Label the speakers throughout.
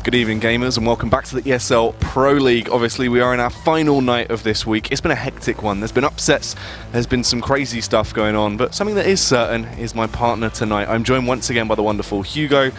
Speaker 1: Good evening, gamers, and welcome back to the ESL Pro League. Obviously, we are in our final night of this week. It's been a hectic one. There's been upsets, there's been some crazy stuff going on, but something that is certain is my partner tonight. I'm joined once again by the wonderful Hugo.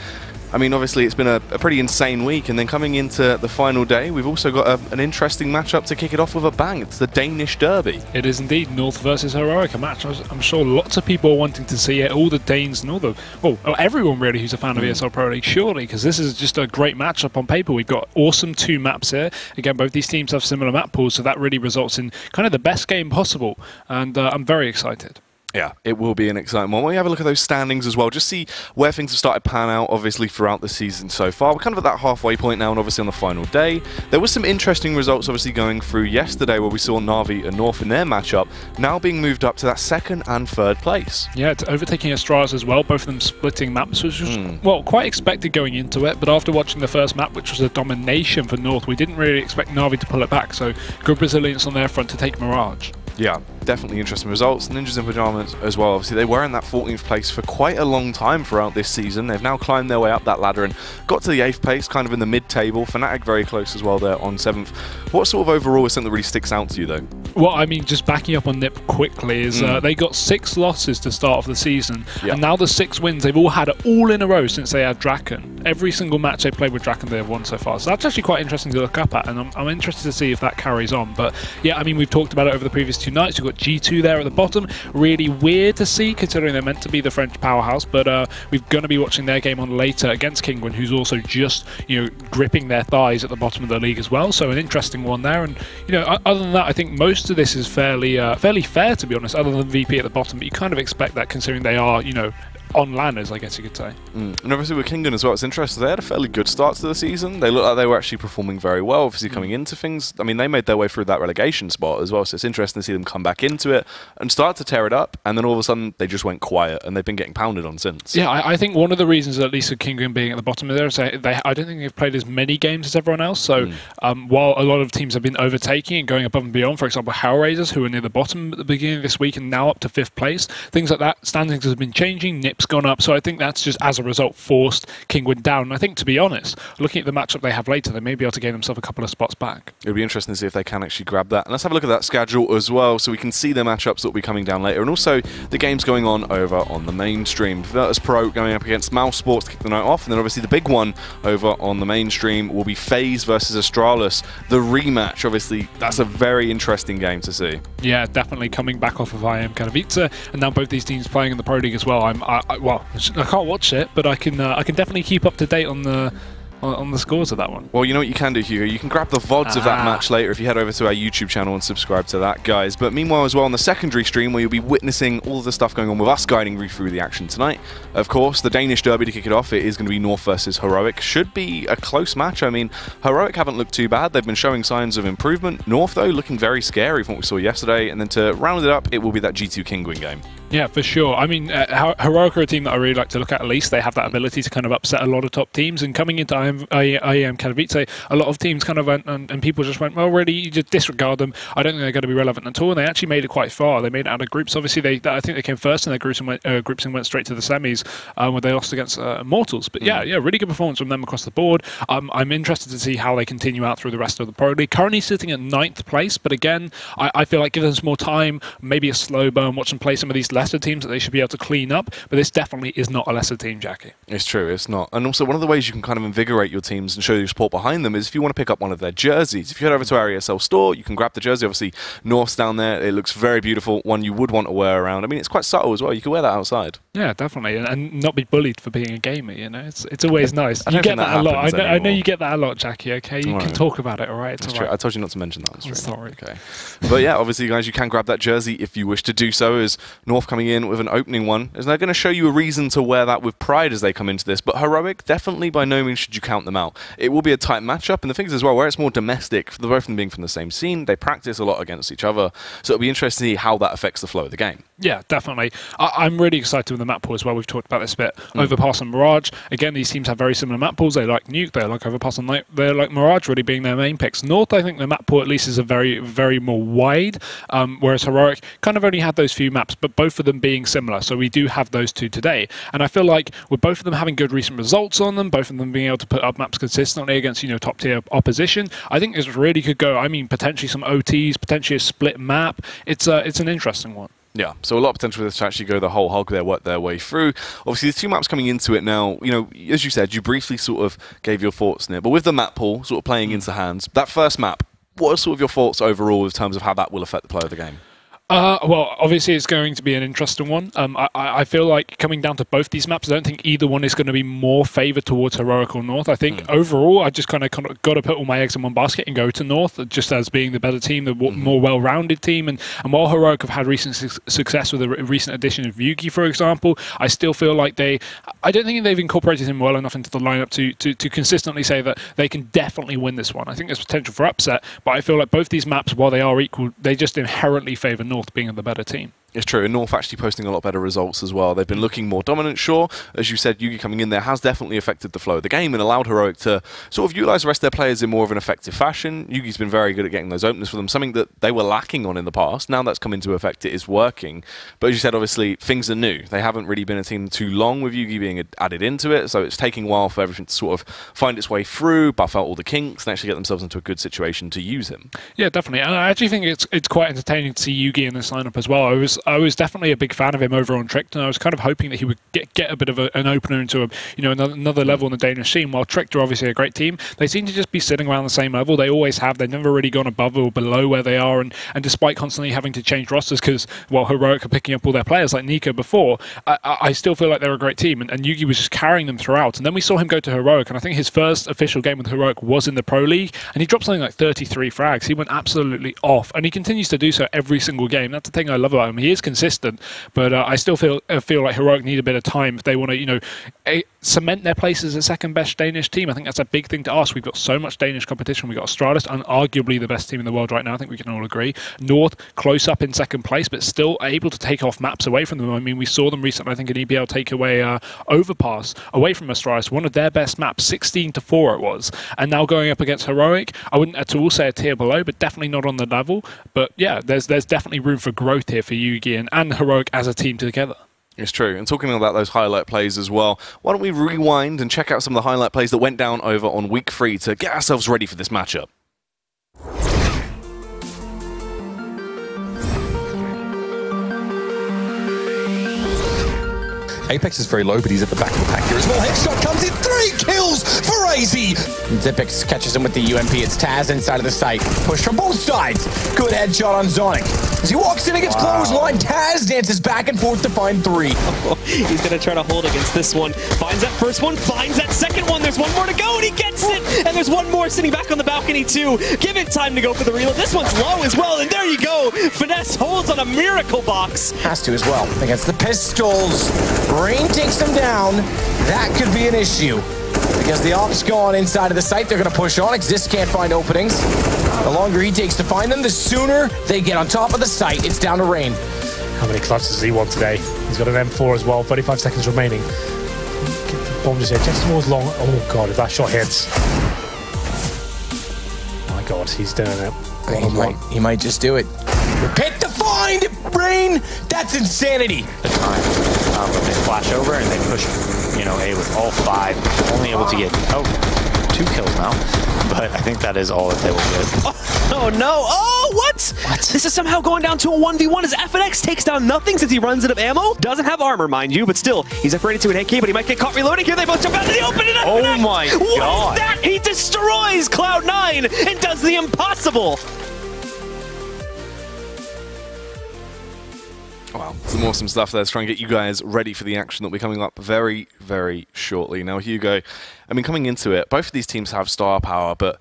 Speaker 1: I mean, obviously, it's been a pretty insane week, and then coming into the final day, we've also got an interesting matchup to kick it off with a bang. It's the Danish Derby.
Speaker 2: It is indeed North versus Heroic, a match I'm sure lots of people are wanting to see it. All the Danes and all the, well, everyone really who's a fan of ESL Pro League, surely, because this is just a great matchup on paper. We've got awesome 2 maps here. Again, both these teams have similar map pools, so that really results in kind of the best game possible, and I'm very excited.
Speaker 1: Yeah, it will be an exciting one. When we have a look at those standings as well, just see where things have started to pan out, obviously, throughout the season so far. We're kind of at that halfway point now, and obviously on the final day. There was some interesting results, obviously, going through yesterday, where we saw Na'Vi and North in their matchup, now being moved up to that 2nd and 3rd place. Yeah,
Speaker 2: it's overtaking Astralis as well, both of them splitting maps, which was, well, quite expected going into it, but after watching the first map, which was a domination for North, we didn't really expect Na'Vi to pull it back, so good resilience on their front to take Mirage.
Speaker 1: Yeah, definitely interesting results. Ninjas in Pyjamas as well. Obviously, they were in that 14th place for quite a long time throughout this season. They've now climbed their way up that ladder and got to the 8th place, kind of in the mid-table. Fnatic very close as well there on 7th. What sort of overall is something that really sticks out to you, though?
Speaker 2: Well, I mean, just backing up on Nip quickly, is they got 6 losses to start off the season, and now the 6 wins, they've all had it all in a row since they had Draken. Every single match they played with Draken, they have won so far. So that's actually quite interesting to look up at, and I'm interested to see if that carries on. But yeah, I mean, we've talked about it over the previous 2 nights. We've got G2 there at the bottom. Really weird to see, considering they're meant to be the French powerhouse, but we're going to be watching their game on later against Kingwin, who's also just, you know, gripping their thighs at the bottom of the league as well. So an interesting one there. And, you know, other than that, I think most of this is fairly fair, to be honest, other than VP at the bottom, but you kind of expect that considering they are, you know, on landers, I guess you could say. And
Speaker 1: obviously with Kingdom as well, it's interesting. They had a fairly good start to the season. They looked like they were actually performing very well, obviously coming into things. I mean, they made their way through that relegation spot as well, so it's interesting to see them come back into it and start to tear it up, and then all of a sudden they just went quiet, and they've been getting pounded on since.
Speaker 2: Yeah, I think one of the reasons, at least, of Kingdom being at the bottom of there, is I don't think they've played as many games as everyone else, so while a lot of teams have been overtaking and going above and beyond, for example, Hellraisers, who were near the bottom at the beginning of this week and now up to 5th place, things like that, standings have been changing, Nip's gone up, so I think that's just, as a result, forced Kingwin down. And I think, to be honest, looking at the matchup they have later, they may be able to gain themselves a couple of spots back.
Speaker 1: It'll be interesting to see if they can actually grab that. And let's have a look at that schedule as well, so we can see the matchups that will be coming down later, and also the games going on over on the mainstream. Virtus Pro going up against Mouse Sports to kick the night off, and then obviously the big one over on the mainstream will be FaZe versus Astralis, the rematch. Obviously, that's a very interesting game to see.
Speaker 2: Yeah, definitely coming back off of IM Katowice, and now both these teams playing in the Pro League as well. Well, I can't watch it, but I can definitely keep up to date on the scores of that one.
Speaker 1: Well, you know what you can do, Hugo? You can grab the VODs of that match later if you head over to our YouTube channel and subscribe to that, guys. But meanwhile as well, on the secondary stream, where you'll be witnessing all of the stuff going on with us guiding you through the action tonight. Of course, the Danish Derby to kick it off, it is going to be North versus Heroic. Should be a close match. I mean, Heroic haven't looked too bad. They've been showing signs of improvement. North, though, looking very scary from what we saw yesterday. And then to round it up, it will be that G2 Kingwin game.
Speaker 2: Yeah, for sure. I mean, Heroic are a team that I really like to look at least. They have that ability to kind of upset a lot of top teams. And coming into IM Katowice, a lot of teams kind of went, and people just went, well, really, you just disregard them. I don't think they're going to be relevant at all. And they actually made it quite far. They made it out of groups. Obviously, I think they came first in their groups and went straight to the semis where they lost against Immortals. But yeah, really good performance from them across the board. I'm interested to see how they continue out through the rest of the Pro League. Currently sitting at 9th place. But again, I feel like give them some more time, maybe a slow burn, watch them play some of these lesser teams that they should be able to clean up, but this definitely is not a lesser team, Jackie.
Speaker 1: It's true, it's not. And also, one of the ways you can kind of invigorate your teams and show your support behind them is if you want to pick up one of their jerseys. If you head over to our ESL store, you can grab the jersey. Obviously, North's down there. It looks very beautiful, one you would want to wear around. I mean, it's quite subtle as well. You can wear that outside.
Speaker 2: Yeah, definitely, and not be bullied for being a gamer, you know? It's always nice. You get that a lot. I know you get that a lot, Jackie, okay? You can talk about it, all right?
Speaker 1: That's true. I told you not to mention that.
Speaker 2: I'm sorry.
Speaker 1: Okay. But yeah, obviously, guys, you can grab that jersey if you wish to do so, as North coming in with an opening one. Is they're going to show you a reason to wear that with pride as they come into this. But Heroic, definitely by no means should you count them out. It will be a tight matchup, and the things as well, where it's more domestic, the both of them being from the same scene, they practice a lot against each other. So it'll be interesting to see how that affects the flow of the game.
Speaker 2: Yeah, definitely. I'm really excited with the map pool as well. We've talked about this a bit. Overpass and Mirage. Again, these teams have very similar map pools. They like Nuke, they like Overpass, and they like Mirage really being their main picks. North, I think the map pool at least is a very more wide, whereas Heroic kind of only had those few maps, but both of them being similar. So we do have those two today. And I feel like with both of them having good recent results on them, both of them being able to put up maps consistently against, you know, top tier opposition, I think this really could go. I mean, potentially some OTs, potentially a split map. It's an interesting one.
Speaker 1: Yeah, so a lot of potential for this to actually go the whole hog, work their way through. Obviously, there's two maps coming into it now. You know, as you said, you briefly sort of gave your thoughts in it, but with the map pool sort of playing into hands, that first map, what are sort of your thoughts overall in terms of how that will affect the play of the game?
Speaker 2: Well, obviously it's going to be an interesting one. I feel like coming down to both these maps, I don't think either one is going to be more favoured towards Heroic or North. I think overall, I just kind of got to put all my eggs in one basket and go to North, just as being the better team, the more well-rounded team. And while Heroic have had recent success with a recent addition of Yugi, for example, I still feel like I don't think they've incorporated him well enough into the lineup to consistently say that they can definitely win this one. I think there's potential for upset, but I feel like both these maps, while they are equal, they just inherently favour North being the better team.
Speaker 1: It's true, and North actually posting a lot better results as well. They've been looking more dominant, sure. As you said, Yugi coming in there has definitely affected the flow of the game and allowed Heroic to sort of utilise the rest of their players in more of an effective fashion. Yugi's been very good at getting those openers for them, something that they were lacking on in the past. Now that's come into effect, it is working. But as you said, obviously, things are new. They haven't really been a team too long with Yugi being added into it, so it's taking a while for everything to sort of find its way through, buff out all the kinks, and actually get themselves into a good situation to use him. Yeah,
Speaker 2: definitely. And I actually think it's quite entertaining to see Yugi in this lineup as well. I was definitely a big fan of him over on Tricked, and I was kind of hoping that he would get a bit of an opener into another level in the Danish scene. While Tricked are obviously a great team, they seem to just be sitting around the same level. They always have. They've never really gone above or below where they are, and despite constantly having to change rosters because, well, Heroic are picking up all their players like Nico before, I still feel like they're a great team, and Yugi was just carrying them throughout. And then we saw him go to Heroic, and I think his first official game with Heroic was in the Pro League, and he dropped something like 33 frags. He went absolutely off, and he continues to do so every single game. That's the thing I love about him. He is consistent, but I still feel like Heroic need a bit of time if they want to, cement their place as a second best Danish team. I think that's a big thing to ask. We've got so much Danish competition. We've got Astralis, arguably the best team in the world right now. I think we can all agree. North, close up in second place, but still able to take off maps away from them. I mean, we saw them recently, I think, in EPL take away Overpass away from Astralis, one of their best maps, 16-4 it was. And now going up against Heroic, I wouldn't at all say a tier below, but definitely not on the level. But yeah, there's definitely room for growth here for Yugi and Heroic as a team together.
Speaker 1: It's true. And talking about those highlight plays as well, why don't we rewind and check out some of the highlight plays that went down over on week 3 to get ourselves ready for this matchup.
Speaker 3: Apex is very low, but he's at the back of the pack here as well. Headshot comes in, 3 kills for AZ! Zipix catches him with the UMP. It's Taz inside of the site. Push from both sides. Good headshot on Zonic. As he walks in against clothesline, Taz dances back and forth to find 3.
Speaker 4: He's going to try to hold against this one. Finds that first one, finds that second one. There's one more to go, and he gets it! And there's one more sitting back on the balcony, too. Give it time to go for the reload. This one's low as well, and there you go. Finesse holds on a miracle box.
Speaker 3: Has to as well against the pistols. Rain takes them down. That could be an issue. Because the ops go on inside of the site, they're going to push on. Exist can't find openings. The longer he takes to find them, the sooner they get on top of the site. It's down to Rain.
Speaker 5: How many clutches does he want today? He's got an M4 as well, 35 seconds remaining. Bomb just here, checks towards long. Oh god, if that shot hits. My god, he's doing it.
Speaker 3: He might just do it. Pick the find! Rain! That's insanity!
Speaker 6: The time. But they flash over and they push, A with all 5. Only able to get, 2 kills now. But I think that is all that they will get.
Speaker 4: Oh no! Oh, what? This is somehow going down to a 1v1 as FNX takes down nothing since he runs out of ammo. Doesn't have armor, mind you, but still, he's upgraded to an AK, but he might get caught reloading here. They both jump out of the open and
Speaker 6: Oh my god!
Speaker 4: What is that? He destroys Cloud9 and does the impossible!
Speaker 1: Wow, some awesome stuff there to try and get you guys ready for the action that will be coming up very, very shortly. Now, Hugo, I mean, coming into it, both of these teams have star power, but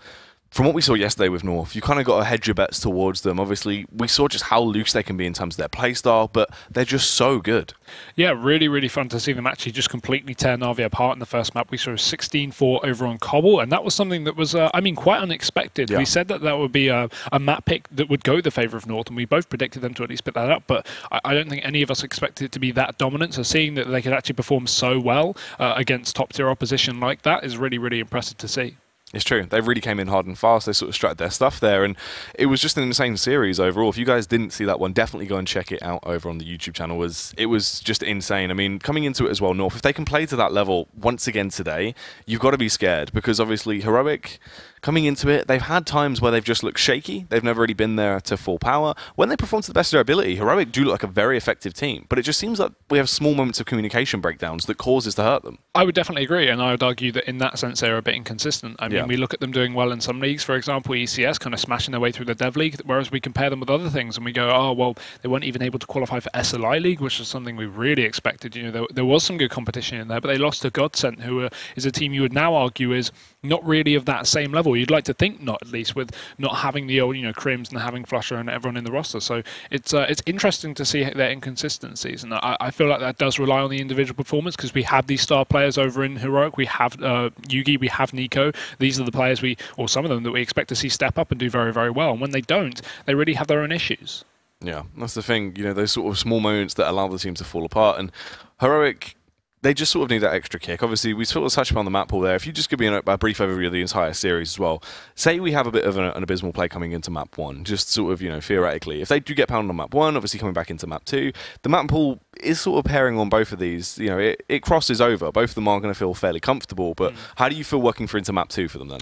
Speaker 1: from what we saw yesterday with North, you kind of got to hedge your bets towards them. Obviously, we saw just how loose they can be in terms of their playstyle, but they're just so good.
Speaker 2: Yeah, really, really fun to see them actually just completely tear Na'Vi apart in the first map. We saw 16-4 over on Cobble, and that was something that was, I mean, quite unexpected. Yeah. We said that that would be a map pick that would go the favour of North, and we both predicted them to at least pick that up, but I don't think any of us expected it to be that dominant. So seeing that they could actually perform so well against top-tier opposition like that is really, really impressive to see.
Speaker 1: It's true. They really came in hard and fast. They sort of strutted their stuff there, and it was just an insane series overall. If you guys didn't see that one, definitely go and check it out over on the YouTube channel. It was just insane. I mean, coming into it as well, North, if they can play to that level once again today, you've got to be scared, because obviously Heroic, coming into it, they've had times where they've just looked shaky. They've never really been there to full power. When they perform to the best of their ability, Heroic do look like a very effective team, but it just seems like we have small moments of communication breakdowns that causes to hurt them.
Speaker 2: I would definitely agree, and I would argue that in that sense they're a bit inconsistent. I mean, we look at them doing well in some leagues, for example, ECS kind of smashing their way through the Dev League, whereas we compare them with other things and we go, oh, well, they weren't even able to qualify for SLI League, which is something we really expected. You know, there was some good competition in there, but they lost to Godsent, who is a team you would now argue is not really of that same level. You'd like to think not, at least, with not having the old, you know, Crims and having Flusher and everyone in the roster. So it's interesting to see their inconsistencies, and I feel like that does rely on the individual performance, because we have these star players over in Heroic. We have Yugi, we have Nico. These are the players or some of them that we expect to see step up and do very, very well. And when they don't, they really have their own issues.
Speaker 1: Yeah, that's the thing. You know, those sort of small moments that allow the team to fall apart. And Heroic, they just sort of need that extra kick. Obviously, we sort of touched upon the map pool there. If you just give me a brief overview of the entire series as well. Say we have a bit of an abysmal play coming into map 1, just sort of, you know, theoretically. If they do get pounded on map 1, obviously coming back into map 2, the map pool is sort of pairing on both of these. You know, it crosses over. Both of them are going to feel fairly comfortable, but how do you feel working for into map 2 for them then?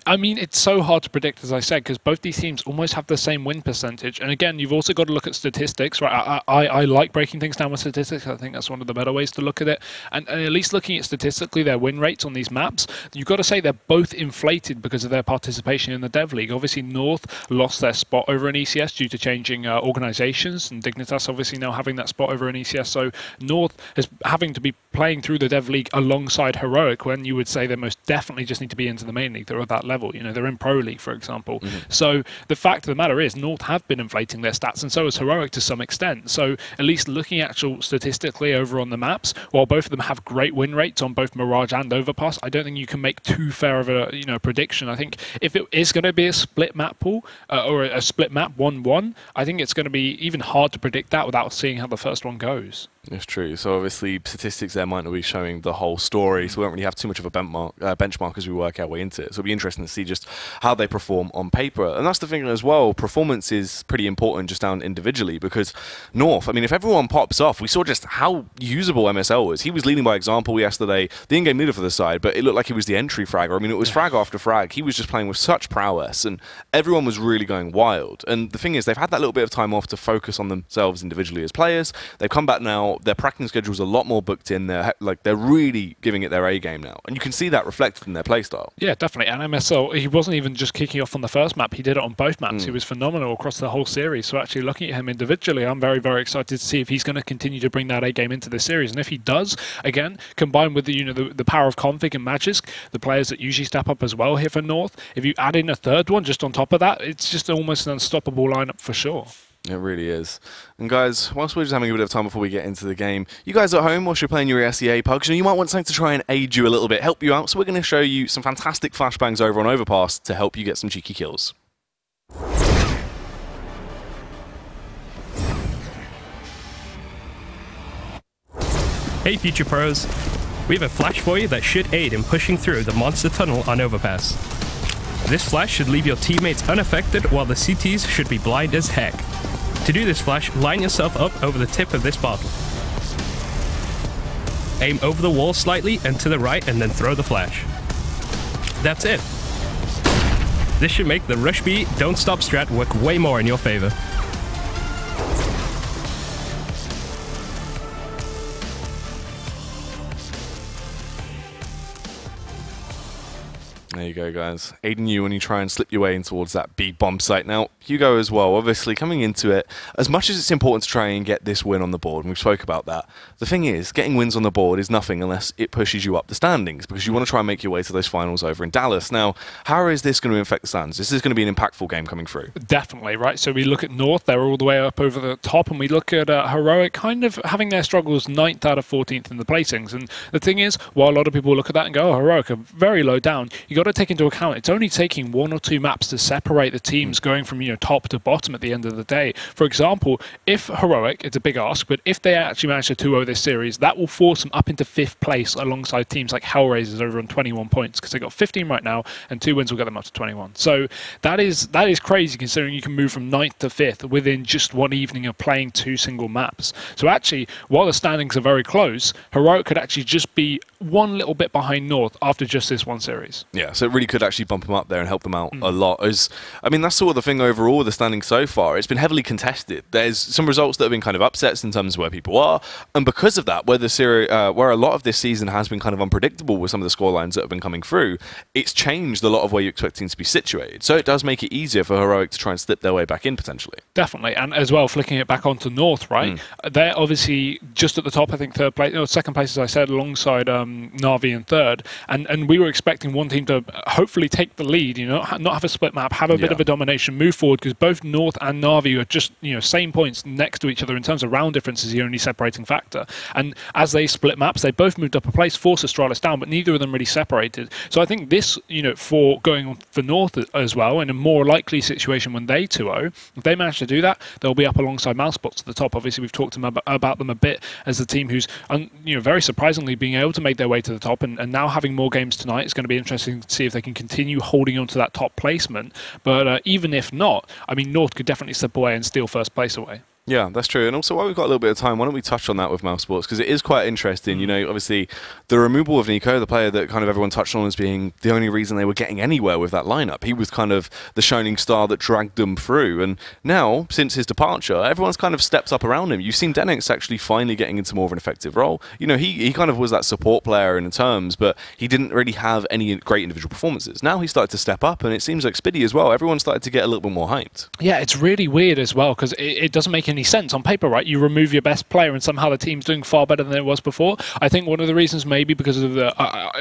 Speaker 2: I mean, it's so hard to predict, as I said, because both these teams almost have the same win percentage. And again, you've also got to look at statistics, right? I like breaking things down with statistics. I think that's one of the better ways to look at it. And at least looking at statistically their win rates on these maps, you've got to say they're both inflated because of their participation in the Dev League. Obviously, North lost their spot over in ECS due to changing organizations, and Dignitas obviously now having that spot over in ECS. So North is having to be playing through the Dev League alongside Heroic, when you would say they most definitely just need to be into the main league. They're at that level, you know, they're in Pro League, for example. So the fact of the matter is North have been inflating their stats, and so has Heroic to some extent. So at least looking actual statistically over on the maps, while both of them have great win rates on both Mirage and Overpass, I don't think you can make too fair of a, you know, prediction. I think if it is going to be a split map pool or a split map 1-1, I think it's going to be even hard to predict that without seeing how the first one goes.
Speaker 1: It's true. So obviously statistics there might not be showing the whole story, so we don't really have too much of a benchmark as we work our way into it. So it'll be interesting to see just how they perform on paper. And that's the thing as well, performance is pretty important just down individually, because North, I mean, if everyone pops off, we saw just how usable MSL was. He was leading by example yesterday, the in-game leader for the side, but it looked like he was the entry fragger. I mean, it was frag after frag. He was just playing with such prowess, and everyone was really going wild. And the thing is, they've had that little bit of time off to focus on themselves individually as players. They've come back now. Their practicing schedule is a lot more booked in. They're really giving it their A game now, and you can see that reflected in their playstyle.
Speaker 2: Yeah, definitely. And MSL, he wasn't even just kicking off on the first map; he did it on both maps. He was phenomenal across the whole series. So actually, looking at him individually, I'm very, very excited to see if he's going to continue to bring that A game into the series. And if he does, again, combined with the power of Config and Magisk, the players that usually step up as well here for North, if you add in a third one just on top of that, it's just almost an unstoppable lineup for sure.
Speaker 1: It really is. And guys, whilst we're just having a bit of time before we get into the game, you guys at home, whilst you're playing your SEA pugs, you might want something to try and aid you a little bit, help you out. So we're going to show you some fantastic flashbangs over on Overpass to help you get some cheeky kills.
Speaker 7: Hey Future Pros, we have a flash for you that should aid in pushing through the monster tunnel on Overpass. This flash should leave your teammates unaffected, while the CTs should be blind as heck. To do this flash, line yourself up over the tip of this bottle. Aim over the wall slightly and to the right, and then throw the flash. That's it. This should make the Rush B Don't Stop strat work way more in your favor.
Speaker 1: There you go, guys. Aiding you when you try and slip your way in towards that B bomb site. Now, Hugo as well, obviously coming into it, as much as it's important to try and get this win on the board, and we've spoke about that, the thing is, getting wins on the board is nothing unless it pushes you up the standings, because you want to try and make your way to those finals over in Dallas. Now, how is this going to affect the standings? This is going to be an impactful game coming through. Definitely,
Speaker 2: right? So we look at North, they're all the way up over the top, and we look at Heroic kind of having their struggles 9th out of 14th in the placings. And the thing is, while a lot of people look at that and go, oh, Heroic are very low down, you got to take into account it's only taking 1 or 2 maps to separate the teams going from top to bottom at the end of the day. For example, if Heroic, it's a big ask, but if they actually manage to 2-0 this series, that will force them up into 5th place alongside teams like Hellraisers over on 21 points, because they've got 15 right now, and 2 wins will get them up to 21. So that is crazy, considering you can move from 9th to 5th within just one evening of playing 2 single maps. So actually, while the standings are very close, Heroic could actually just be one little bit behind North after just this one series.
Speaker 1: Yeah, so it really could actually bump them up there and help them out a lot. I mean, that's sort of the thing overall with the standings so far. It's been heavily contested. There's some results that have been kind of upsets in terms of where people are, and because of that, where a lot of this season has been kind of unpredictable with some of the scorelines that have been coming through, it's changed a lot of where you're expecting to be situated. So it does make it easier for Heroic to try and slip their way back in potentially.
Speaker 2: Definitely, and as well, flicking it back onto North, right? They're obviously just at the top. I think third place, second place, as I said, alongside Na'Vi in third, and we were expecting one team to hopefully take the lead. Not have a split map, have a bit of a domination, move forward, because both North and Na'Vi are just same points next to each other in terms of round difference is the only separating factor. And as they split maps, they both moved up a place, forced Astralis down, but neither of them really separated. So I think this, for going on for North as well, in a more likely situation when they 2-0, if they manage to do that, they'll be up alongside Mousebots at the top. Obviously, we've talked about them a bit as the team who's, very surprisingly being able to make their way to the top, and now having more games tonight, it's going to be interesting to see if they can continue holding on to that top placement. But even if not, I mean, North could definitely slip away and steal first place away.
Speaker 1: Yeah, that's true. And also, while we've got a little bit of time, why don't we touch on that with Mousebots? Because it is quite interesting. Obviously, the removal of Nico, the player that kind of everyone touched on as being the only reason they were getting anywhere with that lineup. He was kind of the shining star that dragged them through. And now, since his departure, everyone's kind of stepped up around him. You've seen Denix actually finally getting into more of an effective role. He kind of was that support player in terms, but he didn't really have any great individual performances. Now he started to step up, and it seems like Spiddy as well. Everyone started to get a little bit more hyped.
Speaker 2: Yeah, it's really weird as well, because it doesn't make any sense on paper, right? You remove your best player and somehow the team's doing far better than it was before. I think one of the reasons maybe because of the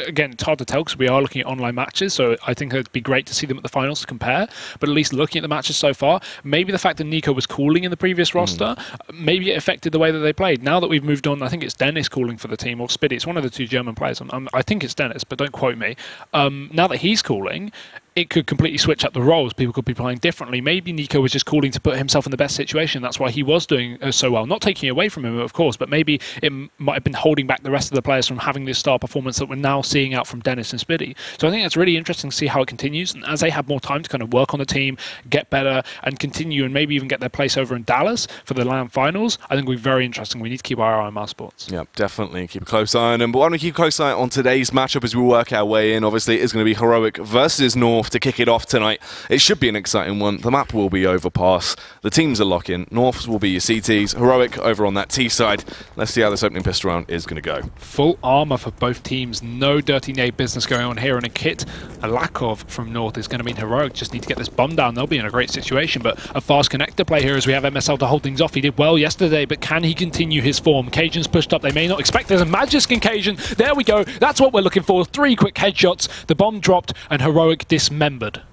Speaker 2: again, it's hard to tell because we are looking at online matches, so I think it'd be great to see them at the finals to compare, but at least looking at the matches so far, maybe the fact that Nico was calling in the previous roster, maybe it affected the way that they played. Now that we've moved on, I think it's Dennis calling for the team, or Spiddy. It's one of the 2 German players. I think it's Dennis, but don't quote me. Now that he's calling, it could completely switch up the roles. People could be playing differently. Maybe Nico was just calling to put himself in the best situation. That's why he was doing so well. Not taking away from him, of course, but maybe it might have been holding back the rest of the players from having this star performance that we're now seeing out from Dennis and Spiddy. So I think it's really interesting to see how it continues. And as they have more time to kind of work on the team, get better, and continue, and maybe even get their place over in Dallas for the LAN finals, I think it'll be very interesting. We need to keep our eye on Mousebots.
Speaker 1: Yeah, definitely. Keep a close eye on them. But why don't we keep a close eye on today's matchup as we work our way in? Obviously, it's going to be Heroic versus North to kick it off tonight. It should be an exciting one. The map will be Overpass. The teams are lock-in. North will be your CTs. Heroic over on that T side. Let's see how this opening pistol round is going to go.
Speaker 2: Full armor for both teams. No dirty nade business going on here. And a kit, a lack of from North, is going to mean Heroic just need to get this bomb down. They'll be in a great situation. But a fast connector play here as we have MSL to hold things off. He did well yesterday, but can he continue his form? Cajun's pushed up. They may not expect there's a Magisk in Cajun. There we go. That's what we're looking for. 3 quick headshots. The bomb dropped and Heroic dismembered.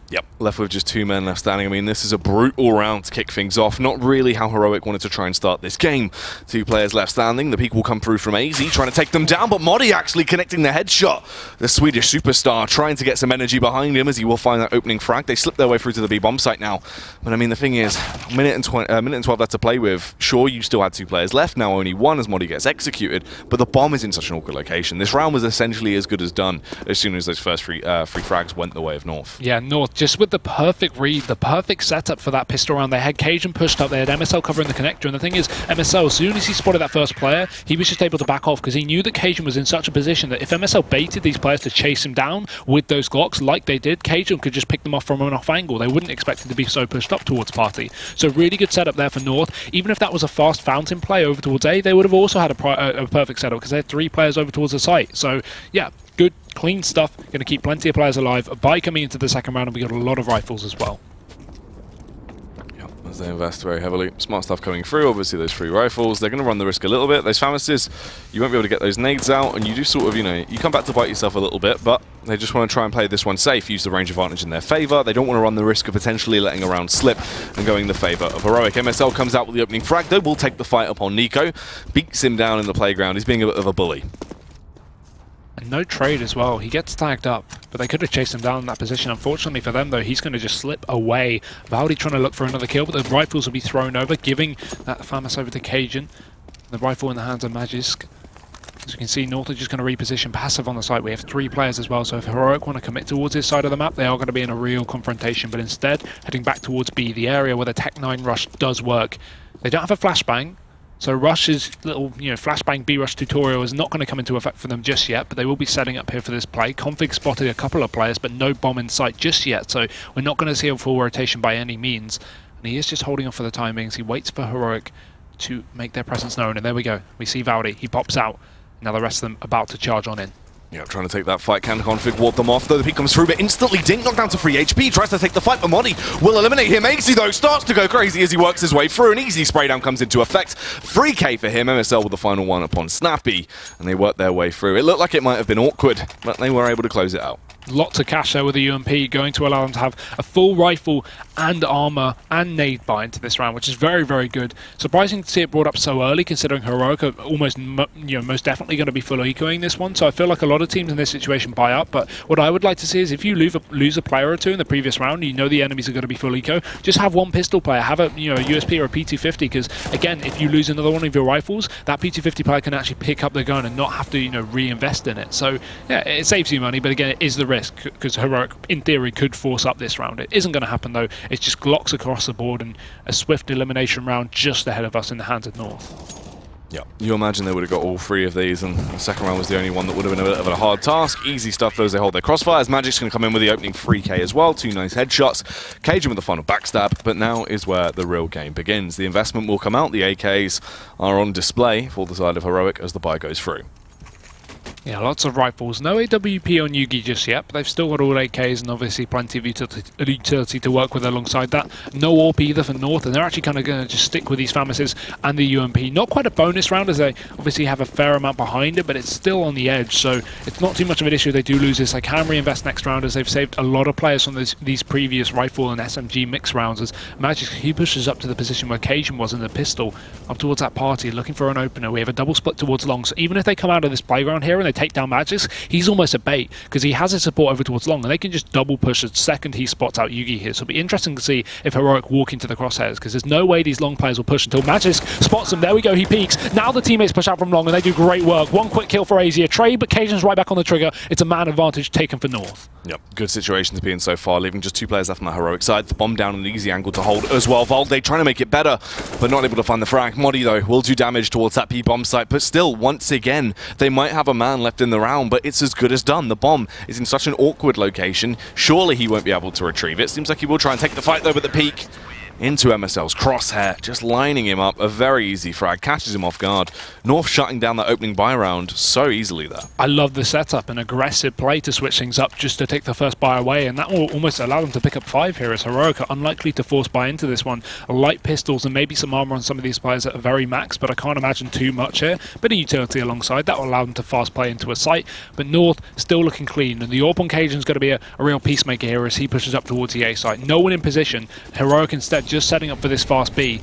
Speaker 1: Yep, left with just 2 men left standing. I mean, this is a brutal round to kick things off. Not really how Heroic wanted to try and start this game. 2 players left standing. The peak will come through from AZ, trying to take them down, but Modi actually connecting the headshot. The Swedish superstar trying to get some energy behind him as he will find that opening frag. They slip their way through to the B-bomb site now. But I mean, the thing is, minute and 12 left to play with. Sure, you still had 2 players left, now only 1 as Modi gets executed, but the bomb is in such an awkward location. This round was essentially as good as done as soon as those first three frags went the way of North.
Speaker 2: Yeah, North, just with the perfect read, the perfect setup for that pistol round. They had Cajun pushed up, they had MSL covering the connector, and the thing is, MSL, as soon as he spotted that first player, he was just able to back off because he knew that Cajun was in such a position that if MSL baited these players to chase him down with those Glocks like they did, Cajun could just pick them off from an off angle. They wouldn't expect him to be so pushed up towards Party. So really good setup there for North. Even if that was a fast fountain play over towards A, they would have also had a perfect setup because they had 3 players over towards the site. So yeah, good, clean stuff. Going to keep plenty of players alive. By coming into the second round, and we got a lot of rifles as well.
Speaker 1: As they invest very heavily. Smart stuff coming through. Obviously, those 3 rifles, they're going to run the risk a little bit. Those Famises, you won't be able to get those nades out, and you do sort of, you know, you come back to bite yourself a little bit, but they just want to try and play this one safe, use the range advantage in their favor. They don't want to run the risk of potentially letting a round slip and going in the favor of Heroic. MSL comes out with the opening frag, though, will take the fight upon Nico, beats him down in the playground. He's being a bit of a bully.
Speaker 2: And no trade as well. He gets tagged up, but they could have chased him down in that position. Unfortunately for them, though, he's going to just slip away. Valdi trying to look for another kill, but the rifles will be thrown over, giving that Famas over to Cajun. The rifle in the hands of Magisk. As you can see, North are just going to reposition passive on the site. We have 3 players as well, so if Heroic want to commit towards his side of the map, they are going to be in a real confrontation, but instead, heading back towards B, the area where the Tech 9 rush does work. They don't have a flashbang, so Rush's little, you know, flashbang B-Rush tutorial is not going to come into effect for them just yet, but they will be setting up here for this play. Config spotted a couple of players, but no bomb in sight just yet, so we're not going to see a full rotation by any means. And he is just holding off for the time being, so he waits for Heroic to make their presence known, and there we go. We see Valdi, he pops out. Now the rest of them about to charge on in.
Speaker 1: Yeah, trying to take that fight. Can Config ward them off, though the peek comes through, but instantly Dink knocked down to 3 HP, tries to take the fight, but Modi will eliminate him. Easy, though, starts to go crazy as he works his way through. An easy spray down comes into effect. 3k for him. MSL with the final one upon Snappy, and they work their way through. It looked like it might have been awkward, but they were able to close it out.
Speaker 2: Lots of cash there with the UMP, going to allow them to have a full rifle and armor and nade buy into this round, which is very, very good. Surprising to see it brought up so early, considering Heroic are almost, most definitely going to be full ecoing this one. So I feel like a lot of teams in this situation buy up. But what I would like to see is if you lose a player or two in the previous round, you know the enemies are going to be full eco. Just have one pistol player, have a a USP or a P250, because again, if you lose another one of your rifles, that P250 player can actually pick up the gun and not have to reinvest in it. So yeah, it saves you money, but again, it is the risk, because Heroic in theory could force up this round. It isn't going to happen though. It's just Glocks across the board and a swift elimination round just ahead of us in the hands of North.
Speaker 1: Yeah, you imagine they would have got all 3 of these, and the second round was the only one that would have been a bit of a hard task. Easy stuff though as they hold their crossfires. Magic's going to come in with the opening 3k as well. 2 nice headshots. Cajun with the final backstab, but now is where the real game begins. The investment will come out. The AKs are on display for the side of Heroic as the buy goes through.
Speaker 2: Yeah, lots of rifles. No AWP on Yugi just yet, but they've still got all AKs and obviously plenty of utility to work with alongside that. No AWP either for North, and they're actually kind of going to just stick with these Famises and the UMP. Not quite a bonus round, as they obviously have a fair amount behind it, but it's still on the edge, so it's not too much of an issue. They do lose this. They can reinvest next round, as they've saved a lot of players from these previous rifle and SMG mix rounds, as Magic, he pushes up to the position where Cajun was in the pistol, up towards that party, looking for an opener. We have a double split towards long, so even if they come out of this playground here and they take down Magisk, he's almost a bait, because he has his support over towards long, and they can just double push the second he spots out Yugi here. So it'll be interesting to see if Heroic walk into the crosshairs, because there's no way these long players will push until Magisk spots him. There we go, he peeks. Now the teammates push out from long, and they do great work. One quick kill for AZ, a trade, but Cajun's right back on the trigger. It's a man advantage taken for North.
Speaker 1: Yep, good situation to be in so far, leaving just 2 players left on the Heroic side. The bomb down an easy angle to hold as well. Valde trying to make it better, but not able to find the frag. Modi, though, will do damage towards that P-bomb site, but still, once again, they might have a man left in the round, but it's as good as done. The bomb is in such an awkward location. Surely he won't be able to retrieve it. Seems like he will try and take the fight, though, with the peak into MSL's crosshair, just lining him up. A very easy frag, catches him off guard. North shutting down that opening buy round so easily there.
Speaker 2: I love the setup, an aggressive play to switch things up just to take the first buy away, and that will almost allow them to pick up 5 here, as Heroic are unlikely to force buy into this one. Light pistols and maybe some armor on some of these players at a very max, but I can't imagine too much here. Bit of utility alongside, that will allow them to fast play into a site, but North still looking clean, and the AWP on Cajun's going to be a real peacemaker here as he pushes up towards the A site. No one in position. Heroic instead just setting up for this fast B.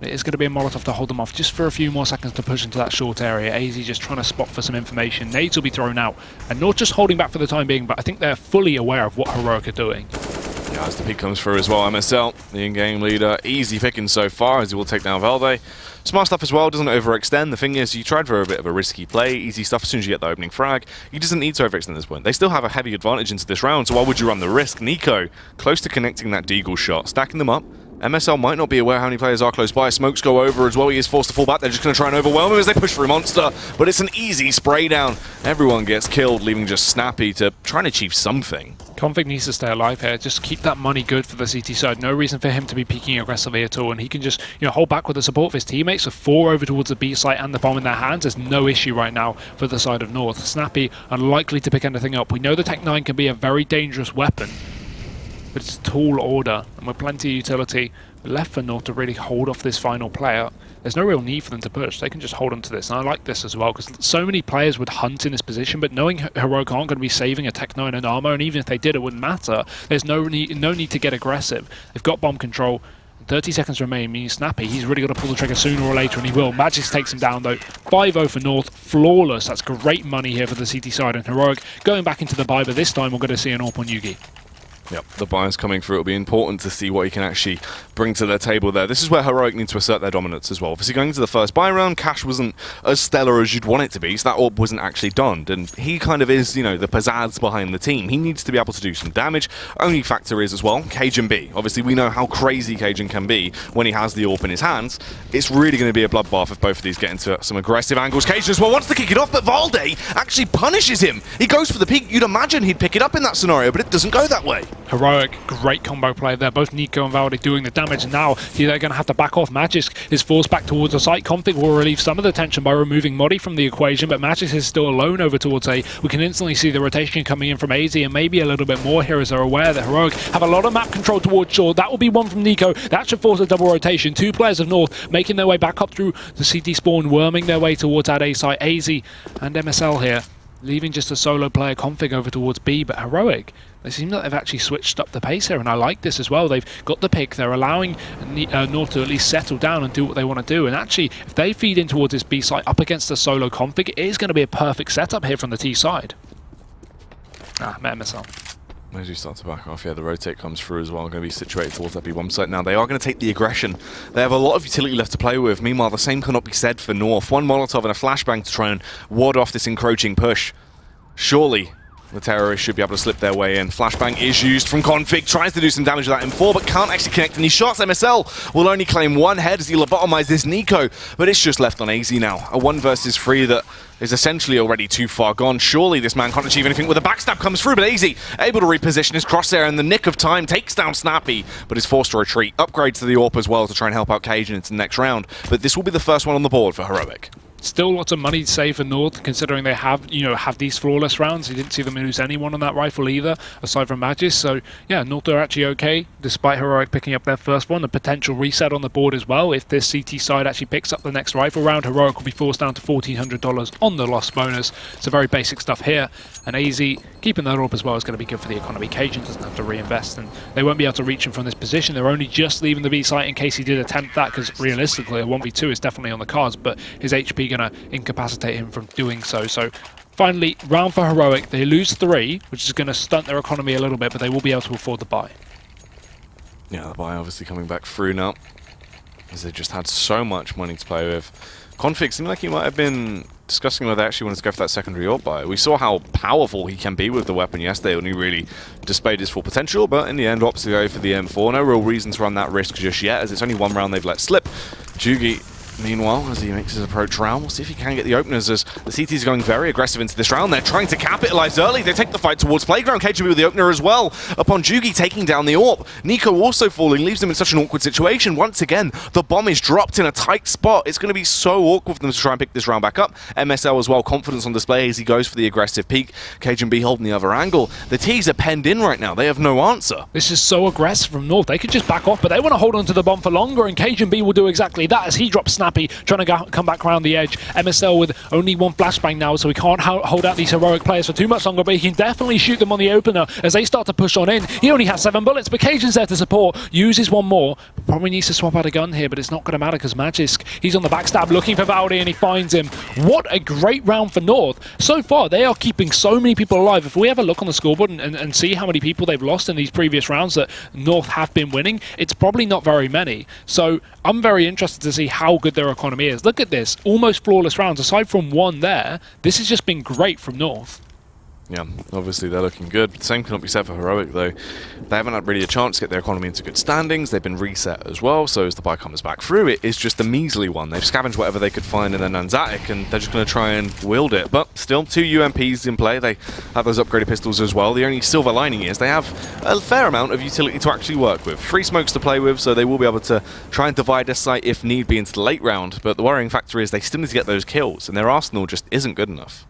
Speaker 2: It is going to be a Molotov to hold them off just for a few more seconds to push into that short area. AZ just trying to spot for some information. Nades will be thrown out, and not just holding back for the time being, but I think they're fully aware of what Heroic are doing.
Speaker 1: Yeah, as the peak comes through as well, MSL, the in-game leader, easy picking so far as he will take down Valde. Smart stuff as well, doesn't overextend. The thing is, you tried for a bit of a risky play, easy stuff as soon as you get the opening frag. He doesn't need to overextend at this point. They still have a heavy advantage into this round, so why would you run the risk? Nico, close to connecting that Deagle shot, stacking them up, MSL might not be aware how many players are close by. Smokes go over as well. He is forced to fall back. They're just going to try and overwhelm him as they push through Monster. But it's an easy spray down. Everyone gets killed, leaving just Snappy to try and achieve something.
Speaker 2: Config needs to stay alive here. Just keep that money good for the CT side. No reason for him to be peeking aggressively at all. And he can just, hold back with the support of his teammates. So 4 over towards the B site and the bomb in their hands. There's no issue right now for the side of North. Snappy unlikely to pick anything up. We know the Tech 9 can be a very dangerous weapon, but it's a tall order, and with plenty of utility left for North to really hold off this final player. There's no real need for them to push. They can just hold on to this, and I like this as well, because so many players would hunt in this position, but knowing Heroic aren't going to be saving a Tech 9 and armor, and even if they did, it wouldn't matter. There's no need to get aggressive. They've got bomb control. 30 seconds remain, means Snappy, he's really got to pull the trigger sooner or later, and he will. Magix takes him down, though. 5-0 for North. Flawless. That's great money here for the CT side, and Heroic going back into the buy, but this time we're going to see an AWP on Yugi.
Speaker 1: Yep, the buyer's coming through. It'll be important to see what he can actually bring to their table there. This is where Heroic need to assert their dominance as well. Obviously, going into the first buy round, Cash wasn't as stellar as you'd want it to be, so that AWP wasn't actually donned. And he kind of is, the pizzazz behind the team. He needs to be able to do some damage. Only factor is as well, Cajun B. Obviously, we know how crazy Cajun can be when he has the AWP in his hands. It's really going to be a bloodbath if both of these get into some aggressive angles. Cajun as well wants to kick it off, but Valde actually punishes him. He goes for the peak. You'd imagine he'd pick it up in that scenario, but it doesn't go that way.
Speaker 2: Heroic, great combo play there. Both Nico and Valde doing the damage, and now they're going to have to back off. Magix is forced back towards the site. Config will relieve some of the tension by removing Modi from the equation, but Magix is still alone over towards A. We can instantly see the rotation coming in from AZ, and maybe a little bit more here as they're aware that Heroic have a lot of map control towards shore. That will be one from Nico. That should force a double rotation. 2 players of North making their way back up through the CT spawn, worming their way towards that A site. AZ and MSL here, leaving just a solo player Config over towards B, but Heroic, they seem like they've actually switched up the pace here, and I like this as well. They've got the pick, they're allowing North to at least settle down and do what they want to do, and actually, if they feed in towards this B site up against the solo Config, it is going to be a perfect setup here from the T side. Met MSL.
Speaker 1: As you start to back off, the rotate comes through as well. Going to be situated towards that B1 site now. They are going to take the aggression. They have a lot of utility left to play with. Meanwhile, the same cannot be said for North. 1 Molotov and a flashbang to try and ward off this encroaching push. Surely the terrorists should be able to slip their way in. Flashbang is used from Config, tries to do some damage with that M4, but can't actually connect any shots. MSL will only claim 1 head as he lobotomizes this Nico, but it's just left on AZ now. A 1 versus 3 that is essentially already too far gone. Surely this man can't achieve anything with a backstab comes through, but AZ able to reposition his crosshair in the nick of time, takes down Snappy, but is forced to retreat. Upgrades to the AWP as well to try and help out Cajun into the next round, but this will be the first one on the board for Heroic.
Speaker 2: Still lots of money to save for North, considering they have, have these flawless rounds. You didn't see them lose anyone on that rifle either, aside from Magis. So, yeah, North are actually okay, despite Heroic picking up their first one. A potential reset on the board as well. If this CT side actually picks up the next rifle round, Heroic will be forced down to $1,400 on the loss bonus. It's a very basic stuff here. And AZ, keeping that up as well is going to be good for the economy. Cajun doesn't have to reinvest, and they won't be able to reach him from this position. They're only just leaving the B site in case he did attempt that, because realistically, a 1v2 is definitely on the cards, but his HP going to incapacitate him from doing so. So finally, round for Heroic. They lose 3, which is going to stunt their economy a little bit, but they will be able to afford the buy.
Speaker 1: Yeah, the buy obviously coming back through now, as they just had so much money to play with. Config seemed like he might have been discussing whether they actually wanted to go for that secondary AWP buy. We saw how powerful he can be with the weapon yesterday when he really displayed his full potential, but in the end opts to go for the M4. No real reason to run that risk just yet, as it's only 1 round they've let slip. Jugi, meanwhile, as he makes his approach round, we'll see if he can get the openers, as the CTs are going very aggressive into this round. They're trying to capitalize early. They take the fight towards Playground. KGB with the opener as well, upon Jugi taking down the AWP. Nico also falling, leaves them in such an awkward situation. Once again, the bomb is dropped in a tight spot. It's going to be so awkward for them to try and pick this round back up. MSL as well, confidence on display as he goes for the aggressive peek. KGB holding the other angle. The T's are penned in right now. They have no answer.
Speaker 2: This is so aggressive from North. They could just back off, but they want to hold on to the bomb for longer, and KGB will do exactly that as he drops Snappy, trying to come back around the edge. MSL with only 1 flashbang now, so he can't hold out these Heroic players for too much longer, but he can definitely shoot them on the opener as they start to push on in. He only has 7 bullets, but Cajun's there to support. Uses 1 more. Probably needs to swap out a gun here, but it's not going to matter because Magisk, he's on the backstab looking for Valde, and he finds him. What a great round for North. So far, they are keeping so many people alive. If we have a look on the scoreboard and see how many people they've lost in these previous rounds that North have been winning, it's probably not very many. So I'm very interested to see how good their economy is. Look at this, almost flawless rounds. Aside from 1 there, this has just been great from North.
Speaker 1: Yeah, obviously they're looking good. The same cannot be said for Heroic, though. They haven't had really a chance to get their economy into good standings. They've been reset as well, so as the buy comes back through, it is just a measly one. They've scavenged whatever they could find in their Nanzatic, and they're just going to try and wield it. But still, 2 UMPs in play. They have those upgraded pistols as well. The only silver lining is they have a fair amount of utility to actually work with. 3 smokes to play with, so they will be able to try and divide their site if need be into the late round. But the worrying factor is they still need to get those kills, and their arsenal just isn't good enough.